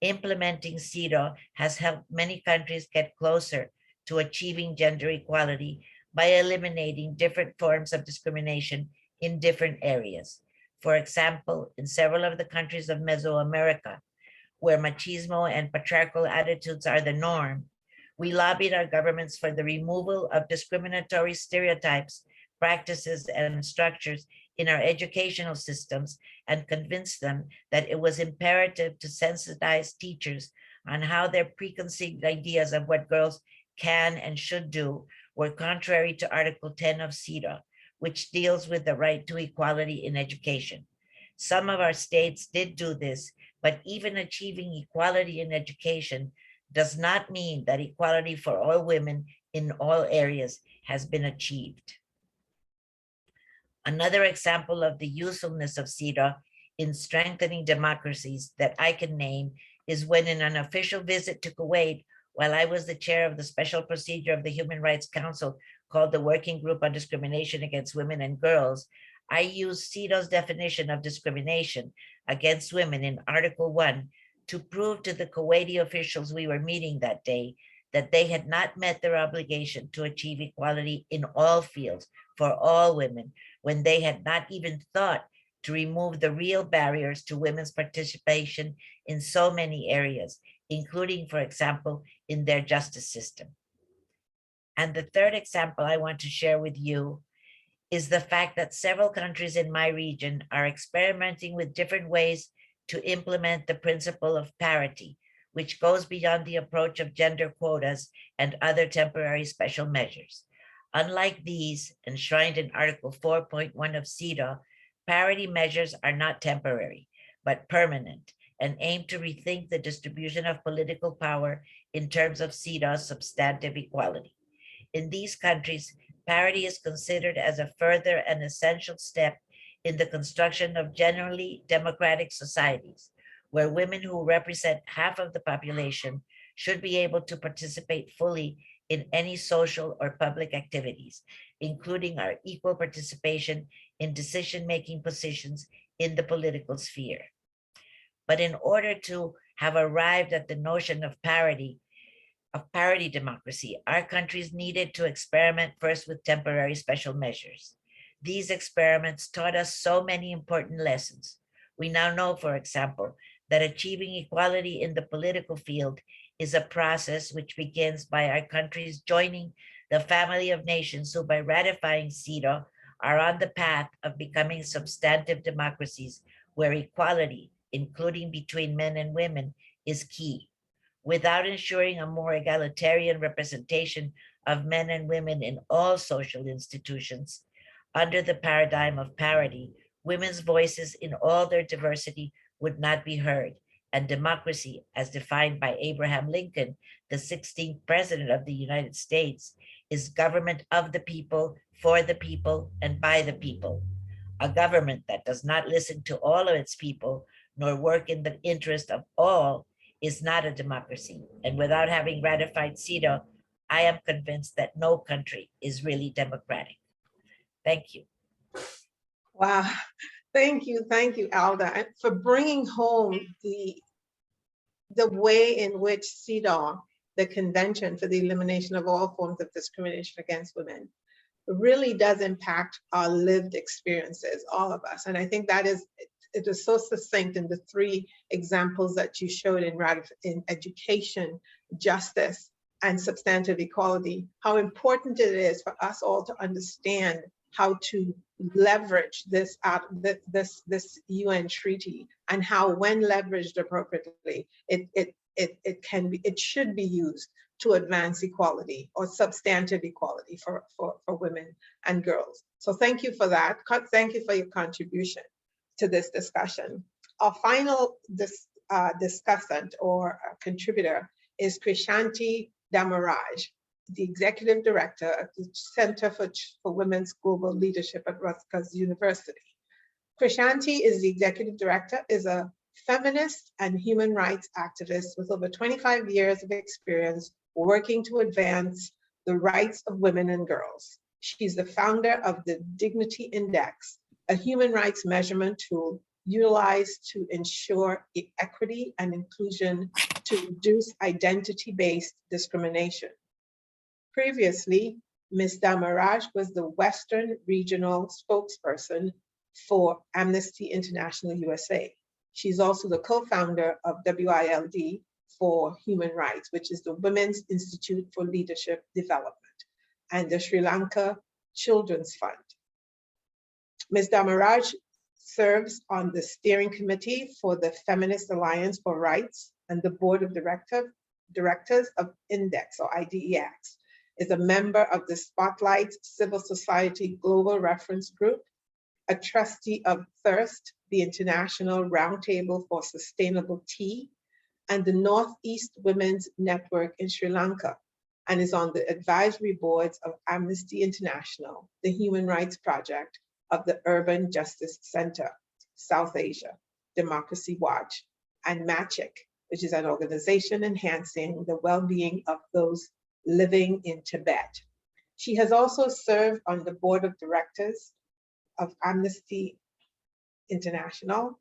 [SPEAKER 7] implementing CEDAW has helped many countries get closer to achieving gender equality by eliminating different forms of discrimination in different areas. For example, in several of the countries of Mesoamerica, where machismo and patriarchal attitudes are the norm, we lobbied our governments for the removal of discriminatory stereotypes, practices, and structures in our educational systems and convinced them that it was imperative to sensitize teachers on how their preconceived ideas of what girls can and should do were contrary to Article 10 of CEDAW, which deals with the right to equality in education. Some of our states did do this, but even achieving equality in education does not mean that equality for all women in all areas has been achieved. Another example of the usefulness of CEDAW in strengthening democracies that I can name is when in an official visit to Kuwait, while I was the chair of the special procedure of the Human Rights Council called the Working Group on Discrimination Against Women and Girls, I used CEDAW's definition of discrimination against women in Article 1 to prove to the Kuwaiti officials we were meeting that day that they had not met their obligation to achieve equality in all fields for all women, when they had not even thought to remove the real barriers to women's participation in so many areas, including, for example, in their justice system. And the third example I want to share with you is the fact that several countries in my region are experimenting with different ways to implement the principle of parity, which goes beyond the approach of gender quotas and other temporary special measures. Unlike these, enshrined in Article 4.1 of CEDAW, parity measures are not temporary, but permanent, and aim to rethink the distribution of political power in terms of CEDAW's substantive equality. In these countries, parity is considered as a further and essential step in the construction of generally democratic societies, where women who represent half of the population should be able to participate fully in any social or public activities, including our equal participation in decision-making positions in the political sphere. But in order to have arrived at the notion of parity democracy, our countries needed to experiment first with temporary special measures. These experiments taught us so many important lessons. We now know, for example, that achieving equality in the political field is a process which begins by our countries joining the family of nations who, by ratifying CEDAW, are on the path of becoming substantive democracies where equality, including between men and women, is key. Without ensuring a more egalitarian representation of men and women in all social institutions, under the paradigm of parity, women's voices in all their diversity would not be heard, and democracy, as defined by Abraham Lincoln, the 16th President of the United States, is government of the people, for the people, and by the people. A government that does not listen to all of its people, nor work in the interest of all, is not a democracy. And without having ratified CEDAW, I am convinced that no country is really democratic. Thank you.
[SPEAKER 1] Wow. Thank you, Alda, and for bringing home the way in which CEDAW, the Convention for the Elimination of All Forms of Discrimination Against Women, really does impact our lived experiences, all of us. And I think that it is so succinct in the three examples that you showed in education, justice, and substantive equality, how important it is for us all to understand how to leverage this UN treaty, and how, when leveraged appropriately, it should be used to advance equality or substantive equality for women and girls. So thank you for that. Thank you for your contribution to this discussion. Our final discussant or contributor is Krishanti Damaraj, the Executive Director of the Center for Women's Global Leadership at Rutgers University. Krishanti is the Executive Director, is a feminist and human rights activist with over 25 years of experience working to advance the rights of women and girls. She's the founder of the Dignity Index, a human rights measurement tool utilized to ensure equity and inclusion to reduce identity-based discrimination. Previously, Ms. Damaraj was the Western Regional Spokesperson for Amnesty International USA. She's also the co-founder of WILD for Human Rights, which is the Women's Institute for Leadership Development, and the Sri Lanka Children's Fund. Ms. Damaraj serves on the steering committee for the Feminist Alliance for Rights and the board of directors of INDEX or IDEX, is a member of the Spotlight Civil Society Global Reference Group, a trustee of THIRST, the International Roundtable for Sustainable Tea, and the Northeast Women's Network in Sri Lanka, and is on the advisory boards of Amnesty International, the Human Rights Project of the Urban Justice Center, South Asia, Democracy Watch, and MACHIC, which is an organization enhancing the well-being of those living in Tibet. She has also served on the board of directors of Amnesty International,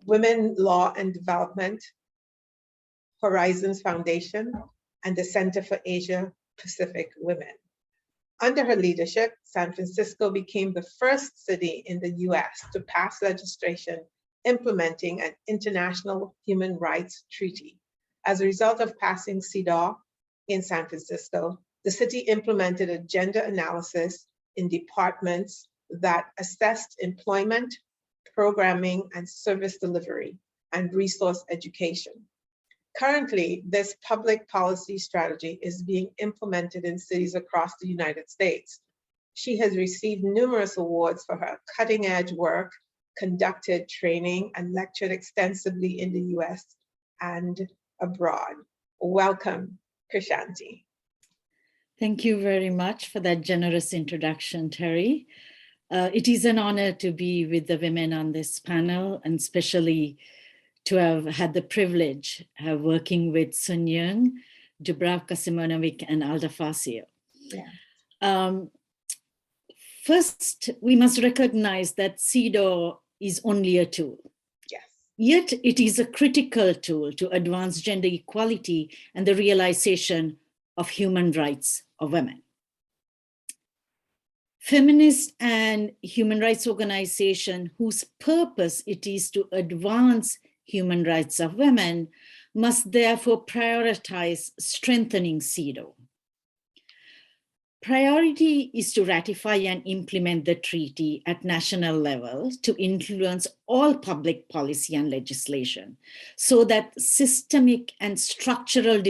[SPEAKER 1] Women, Law and Development, Horizons Foundation, and the Center for Asia Pacific Women. Under her leadership, San Francisco became the first city in the US to pass legislation implementing an international human rights treaty. As a result of passing CEDAW in San Francisco, the city implemented a gender analysis in departments that assessed employment, programming, and service delivery, and resource education. Currently, this public policy strategy is being implemented in cities across the United States. She has received numerous awards for her cutting-edge work, conducted training, and lectured extensively in the US and abroad. Welcome, Krishanti.
[SPEAKER 5] Thank you very much for that generous introduction, Terry. It is an honor to be with the women on this panel, and especially to have had the privilege of working with Sun Young, Dubravka Simonovic, and Alda Fasio. Yeah. First, we must recognize that CEDAW is only a tool.
[SPEAKER 1] Yes.
[SPEAKER 5] Yet it is a critical tool to advance gender equality and the realization of human rights of women. Feminist and human rights organizations whose purpose it is to advance human rights of women must therefore prioritize strengthening CEDAW. Priority is to ratify and implement the treaty at national level to influence all public policy and legislation so that systemic and structural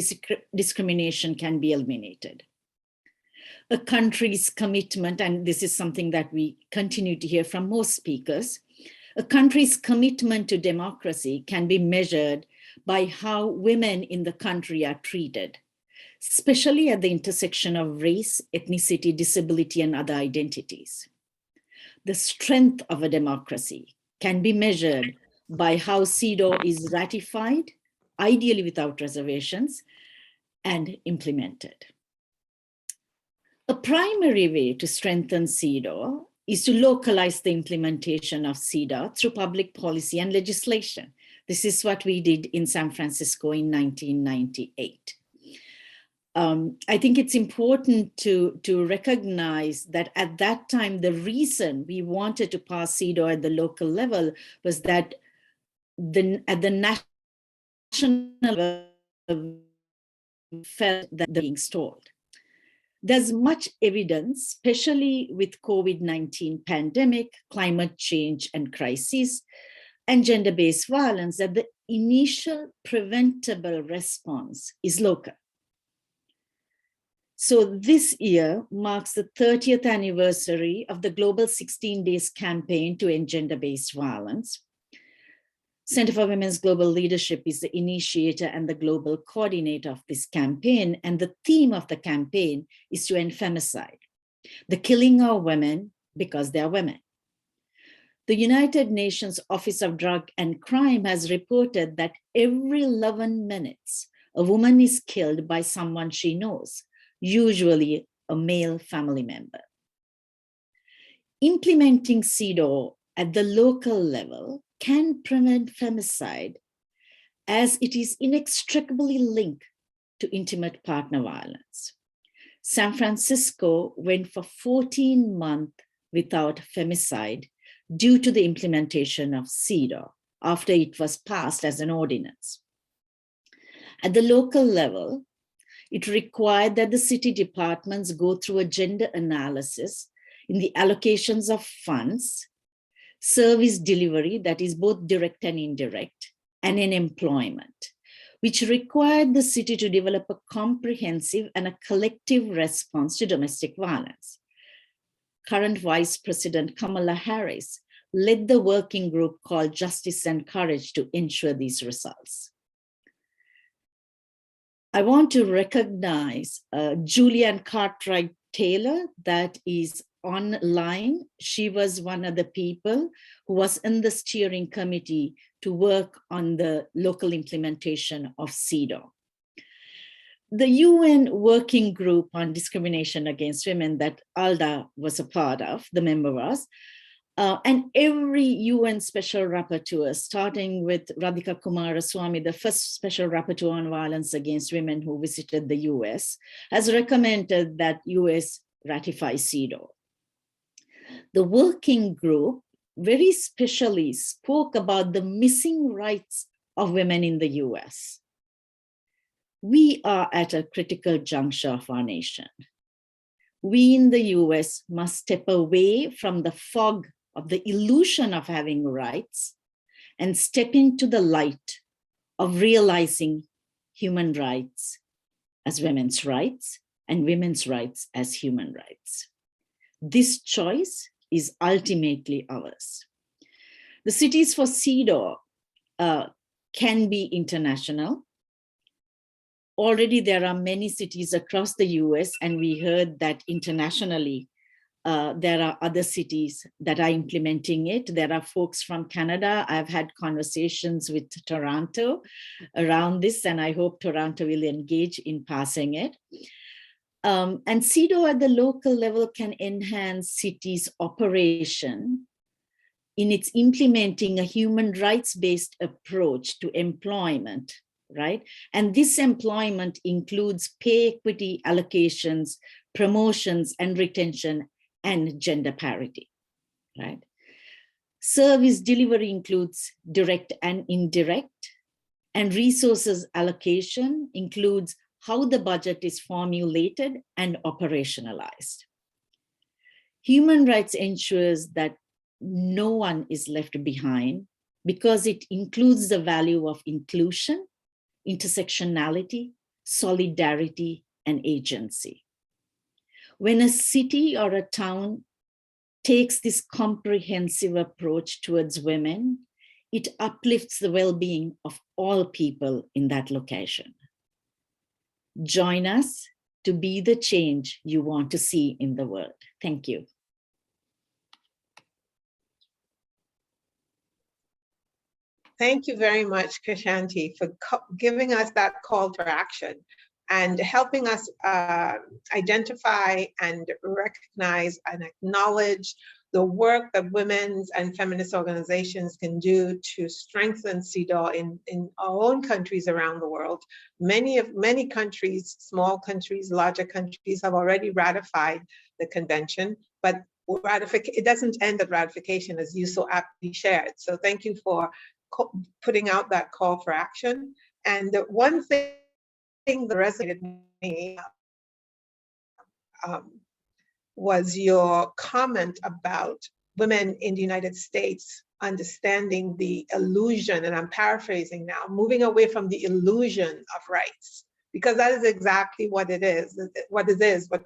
[SPEAKER 5] discrimination can be eliminated. A country's commitment, and this is something that we continue to hear from most speakers, a country's commitment to democracy can be measured by how women in the country are treated, especially at the intersection of race, ethnicity, disability, and other identities. The strength of a democracy can be measured by how CEDAW is ratified, ideally without reservations, and implemented. A primary way to strengthen CEDAW is to localize the implementation of CEDAW through public policy and legislation. This is what we did in San Francisco in 1998. I think it's important to recognize that at that time, the reason we wanted to pass CEDAW at the local level was that at the national level, felt that being stalled. There's much evidence, especially with COVID-19 pandemic, climate change and crisis, and gender-based violence, that the initial preventable response is local. So this year marks the 30th anniversary of the Global 16 Days campaign to end gender-based violence. Center for Women's Global Leadership is the initiator and the global coordinator of this campaign, and the theme of the campaign is to end femicide. the killing of women because they are women. The United Nations Office of Drug and Crime has reported that every 11 minutes, a woman is killed by someone she knows, usually a male family member. Implementing CEDAW at the local level can prevent femicide, as it is inextricably linked to intimate partner violence. San Francisco went for 14 months without femicide due to the implementation of CEDAW after it was passed as an ordinance. At the local level, it required that the city departments go through a gender analysis in the allocations of funds, service delivery, that is both direct and indirect, and in employment, which required the city to develop a comprehensive and a collective response to domestic violence. Current Vice President Kamala Harris led the working group called Justice and Courage to ensure these results. I want to recognize Julianne Cartwright Taylor, that is online. She was one of the people who was in the steering committee to work on the local implementation of CEDAW. The UN Working Group on Discrimination Against Women that Alda was a part of, the member was, and every UN Special Rapporteur, starting with Radhika Kumaraswamy, the first Special Rapporteur on Violence Against Women who visited the US, has recommended that US ratify CEDAW. The working group very specially spoke about the missing rights of women in the US. We are at a critical juncture of our nation. We in the US must step away from the fog of the illusion of having rights and step into the light of realizing human rights as women's rights and women's rights as human rights. This choice is ultimately ours. The cities for CEDAW can be international. Already there are many cities across the US, and we heard that internationally there are other cities that are implementing it. There are folks from Canada. I've had conversations with Toronto around this, and I hope Toronto will engage in passing it. And CEDAW at the local level can enhance cities' operation in its implementing a human rights-based approach to employment, right? And this employment includes pay equity allocations, promotions and retention, and gender parity, right? Service delivery includes direct and indirect, and resources allocation includes how the budget is formulated and operationalized. Human rights ensures that no one is left behind because it includes the value of inclusion, intersectionality, solidarity, and agency. When a city or a town takes this comprehensive approach towards women, it uplifts the well-being of all people in that location. Join us to be the change you want to see in the world. Thank you.
[SPEAKER 1] Thank you very much, Kashanti, for giving us that call to action and helping us identify and recognize and acknowledge the work that women's and feminist organizations can do to strengthen CEDAW in our own countries around the world. Many countries, small countries, larger countries, have already ratified the convention, but it doesn't end at ratification, as you so aptly shared. So thank you for putting out that call for action. And the one thing that resonated with me was your comment about women in the United States understanding the illusion, and I'm paraphrasing now, moving away from the illusion of rights, because that is exactly what it is, what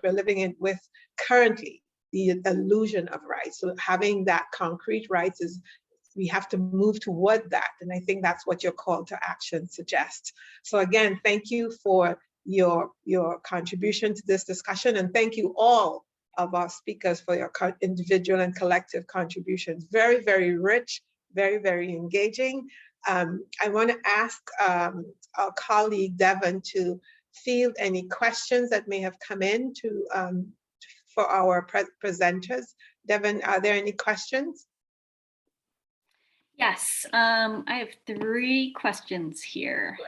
[SPEAKER 1] we're living with currently, the illusion of rights. So having that concrete rights is, we have to move toward that. And I think that's what your call to action suggests. So again, thank you for your contribution to this discussion, and thank you all of our speakers for your individual and collective contributions. Very, very rich, very, very engaging. I want to ask our colleague Devon to field any questions that may have come in for our presenters. Devon, are there any questions?
[SPEAKER 8] Yes, I have 3 questions here.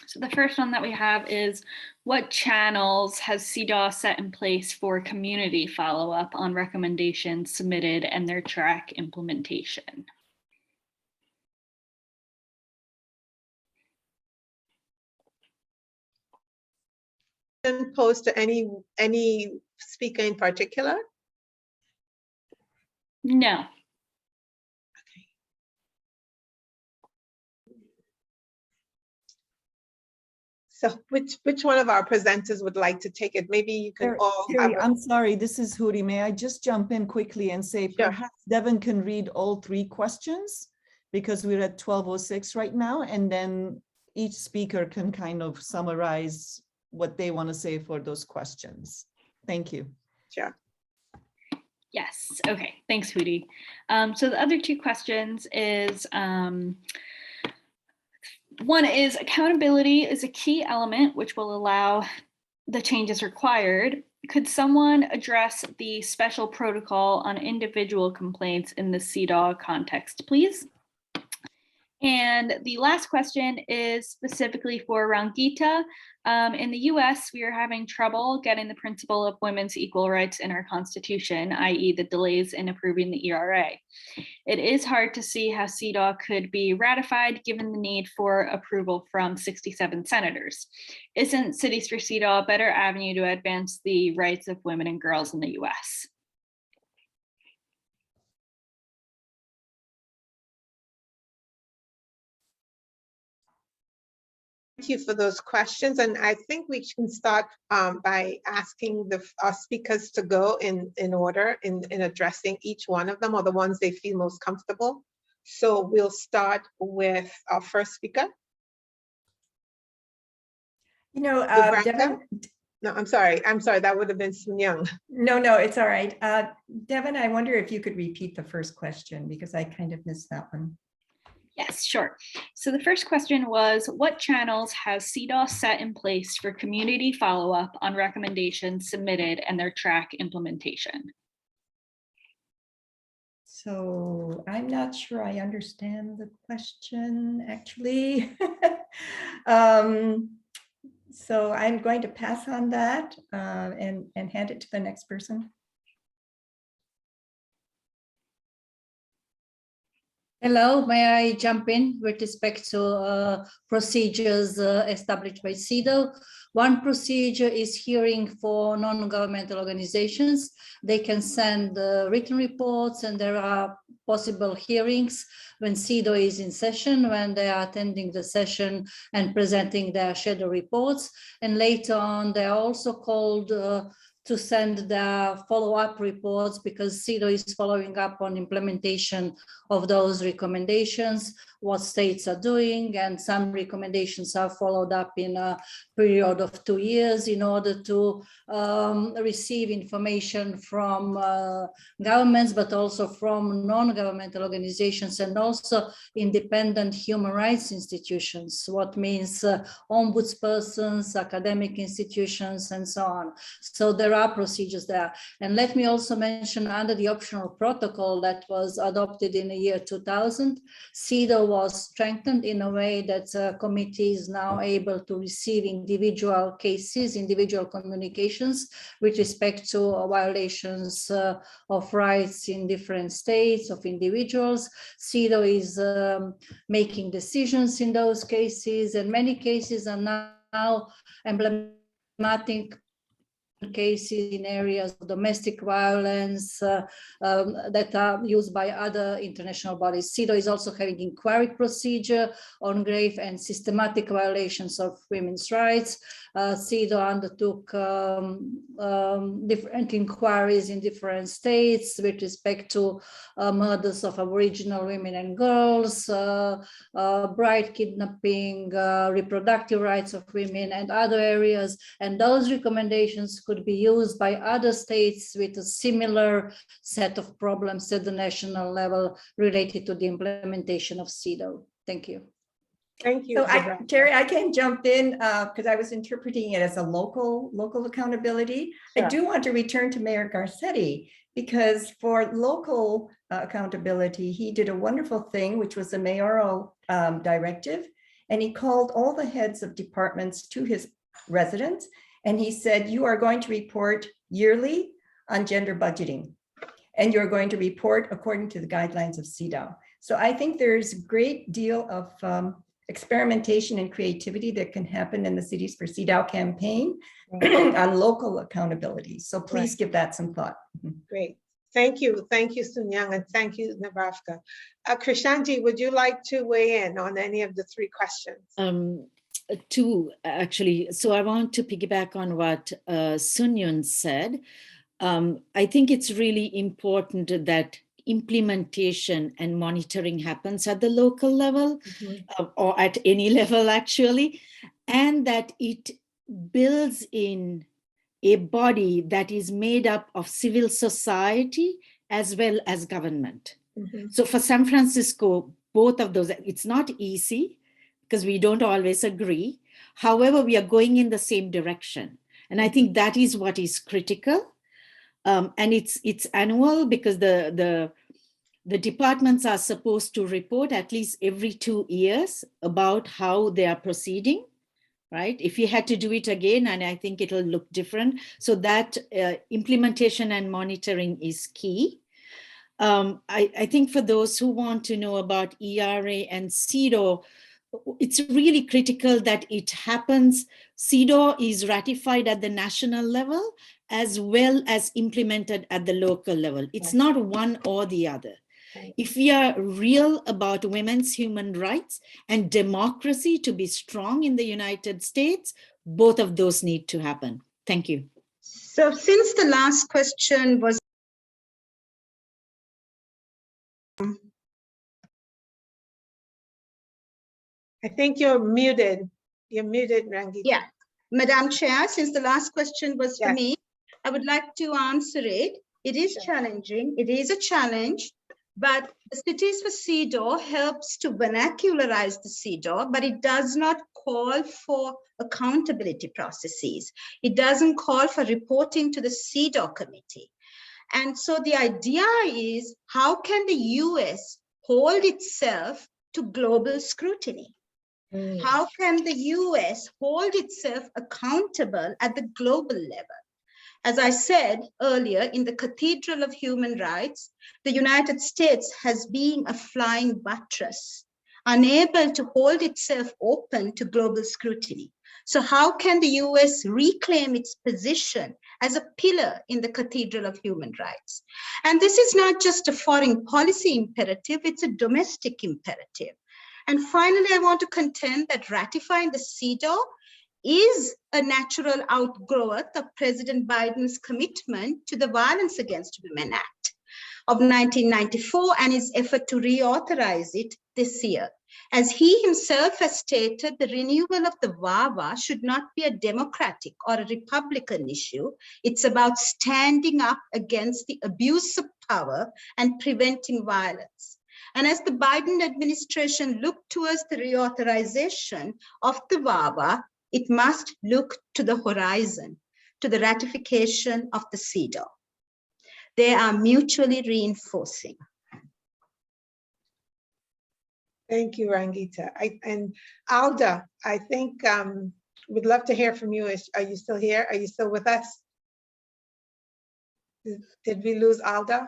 [SPEAKER 8] So the first one that we have is, what channels has CEDAW set in place for community follow-up on recommendations submitted and their track implementation?
[SPEAKER 1] Posed to any speaker in particular?
[SPEAKER 8] No.
[SPEAKER 1] So which one of our presenters would like to take it? Maybe you can all.
[SPEAKER 2] Terry, I'm sorry, this is Huri. May I just jump in quickly and say,
[SPEAKER 1] Sure.
[SPEAKER 2] perhaps Devon can read all 3 questions, because we're at 12:06 right now, and then each speaker can kind of summarize what they want to say for those questions. Thank you.
[SPEAKER 1] Sure.
[SPEAKER 8] Yes. Okay. Thanks, Hudi. So the other 2 questions is, one is, accountability is a key element which will allow the changes required. Could someone address the special protocol on individual complaints in the CEDAW context, please? And the last question is specifically for Rangita. In the US, we are having trouble getting the principle of women's equal rights in our constitution, i.e. the delays in approving the ERA. It is hard to see how CEDAW could be ratified given the need for approval from 67 senators. Isn't Cities for CEDAW a better avenue to advance the rights of women and girls in the US?
[SPEAKER 1] Thank you for those questions. And I think we can start by asking our speakers to go in order in addressing each one of them, or the ones they feel most comfortable. So we'll start with our first speaker.
[SPEAKER 3] You know, Devon,
[SPEAKER 1] No, I'm sorry. That would have been Sun Young.
[SPEAKER 3] no, it's all right. Devon, I wonder if you could repeat the first question, because I kind of missed that one.
[SPEAKER 8] Yes, sure. So the first question was, what channels has CEDAW set in place for community follow-up on recommendations submitted and their track implementation?
[SPEAKER 3] So I'm not sure I understand the question, actually. So I'm going to pass on that and hand it to the next person.
[SPEAKER 5] Hello, may I jump in with respect to procedures established by CEDAW? One procedure is hearing for non-governmental organizations. They can send written reports, and there are possible hearings when CEDAW is in session, when they are attending the session and presenting their shadow reports. And later on, they are also called to send the follow-up reports, because CEDAW is following up on implementation of those recommendations, what states are doing, and some recommendations are followed up in a period of 2 years in order to receive information from governments, but also from non-governmental organizations and also independent human rights institutions, what means ombudspersons, academic institutions, and so on. So there are procedures there. And let me also mention, under the optional protocol that was adopted in the year 2000, CEDAW was strengthened in a way that committee is now able to receive individual cases, individual communications with respect to violations of rights in different states of individuals. CEDAW is making decisions in those cases, and many cases are now emblematic cases in areas of domestic violence that are used by other international bodies. CEDAW is also having inquiry procedure on grave and systematic violations of women's rights. CEDAW undertook different inquiries in different states with respect to murders of Aboriginal women and girls, bride kidnapping, reproductive rights of women, and other areas. And those recommendations could be used by other states with a similar set of problems at the national level related to the implementation of CEDAW. Thank you.
[SPEAKER 1] Thank you.
[SPEAKER 3] So Terry, I can jump in because I was interpreting it as a local accountability.
[SPEAKER 1] Sure.
[SPEAKER 3] I do want to return to Mayor Garcetti because for local accountability, he did a wonderful thing, which was a mayoral directive. And he called all the heads of departments to his residents. And he said, you are going to report yearly on gender budgeting. And you're going to report according to the guidelines of CEDAW. So I think there's a great deal of experimentation and creativity that can happen in the Cities for CEDAW campaign on local accountability. So please give that some thought.
[SPEAKER 1] Great. Thank you. Thank you, Sun Young, and thank you, Nebraska. Krishanji, would you like to weigh in on any of the three questions?
[SPEAKER 9] Two, actually. So I want to piggyback on what Sun Young said. I think it's really important that implementation and monitoring happens at the local level or at any level, actually, and that it builds in a body that is made up of civil society as well as government. So for San Francisco, both of those, it's not easy because we don't always agree. However, we are going in the same direction. And I think that is what is critical. And it's annual because the departments are supposed to report at least every 2 years about how they are proceeding. Right? If you had to do it again, and I think it'll look different. So that implementation and monitoring is key. I think for those who want to know about ERA and CEDAW, it's really critical that it happens. CEDAW is ratified at the national level as well as implemented at the local level. It's not one or the other. If we are real about women's human rights and democracy to be strong in the United States, both of those need to happen. Thank you.
[SPEAKER 6] So since the last question was
[SPEAKER 1] I think you're muted. You're muted, Rangi.
[SPEAKER 6] Yeah, Madam Chair, since the last question was for
[SPEAKER 1] Yes.
[SPEAKER 6] me, I would like to answer it. It is challenging. It is a challenge. But the Cities for CEDAW helps to vernacularize the CEDAW, but it does not call for accountability processes. It doesn't call for reporting to the CEDAW committee. And so the idea is, how can the US hold itself to global scrutiny? How can the US hold itself accountable at the global level? As I said earlier, in the Cathedral of Human Rights, the United States has been a flying buttress, unable to hold itself open to global scrutiny. So how can the US reclaim its position as a pillar in the Cathedral of Human Rights? And this is not just a foreign policy imperative, it's a domestic imperative. And finally, I want to contend that ratifying the CEDAW is a natural outgrowth of President Biden's commitment to the Violence Against Women Act of 1994 and his effort to reauthorize it this year. As he himself has stated, the renewal of the VAWA should not be a Democratic or a Republican issue. It's about standing up against the abuse of power and preventing violence. And as the Biden administration looked towards the reauthorization of the VAWA, it must look to the horizon, to the ratification of the CEDAW. They are mutually reinforcing.
[SPEAKER 1] Thank you, Rangita. And Alda, I think we'd love to hear from you. Are you still here? Are you still with us? Did we lose Alda?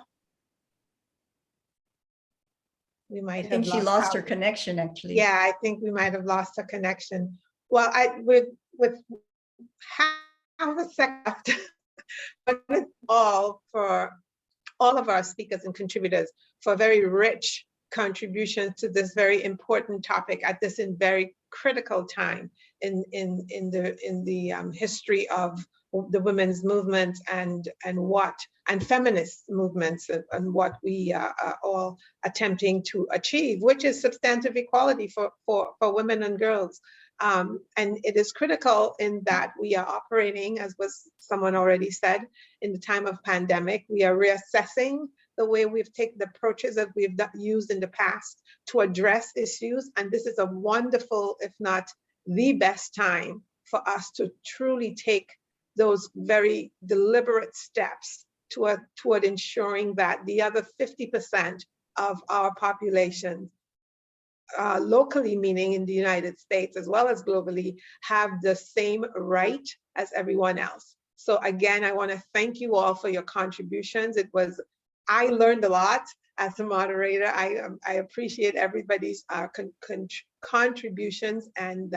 [SPEAKER 1] We might have
[SPEAKER 3] I think she lost her connection, actually.
[SPEAKER 1] Yeah, I think we might have lost her connection. Well, with half a second left, but all for all of our speakers and contributors for very rich contributions to this very important topic at this very critical time in the history of the women's movement and feminist movements and what we are all attempting to achieve, which is substantive equality for women and girls. And it is critical in that we are operating, as was someone already said, in the time of pandemic. We are reassessing the way we've taken the approaches that we've used in the past to address issues. And this is a wonderful, if not the best time for us to truly take those very deliberate steps toward ensuring that the other 50% of our population, locally, meaning in the United States as well as globally, have the same right as everyone else. So again, I want to thank you all for your contributions. I learned a lot as a moderator. I appreciate everybody's contributions and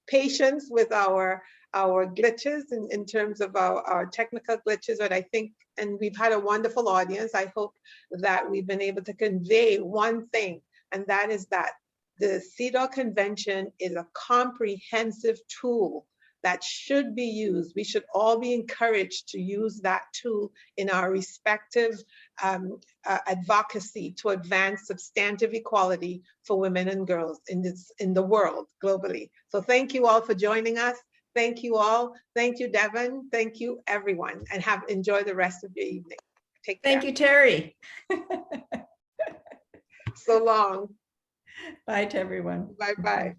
[SPEAKER 1] patience with our glitches in terms of our technical glitches. But I think, and we've had a wonderful audience. I hope that we've been able to convey one thing, and that is that the CEDAW Convention is a comprehensive tool that should be used. We should all be encouraged to use that tool in our respective advocacy to advance substantive equality for women and girls in the world globally. So thank you all for joining us. Thank you all. Thank you, Devin. Thank you, everyone, and enjoy the rest of your evening. Take care.
[SPEAKER 3] Thank you, Terry.
[SPEAKER 1] So long.
[SPEAKER 3] Bye to everyone.
[SPEAKER 1] Bye-bye.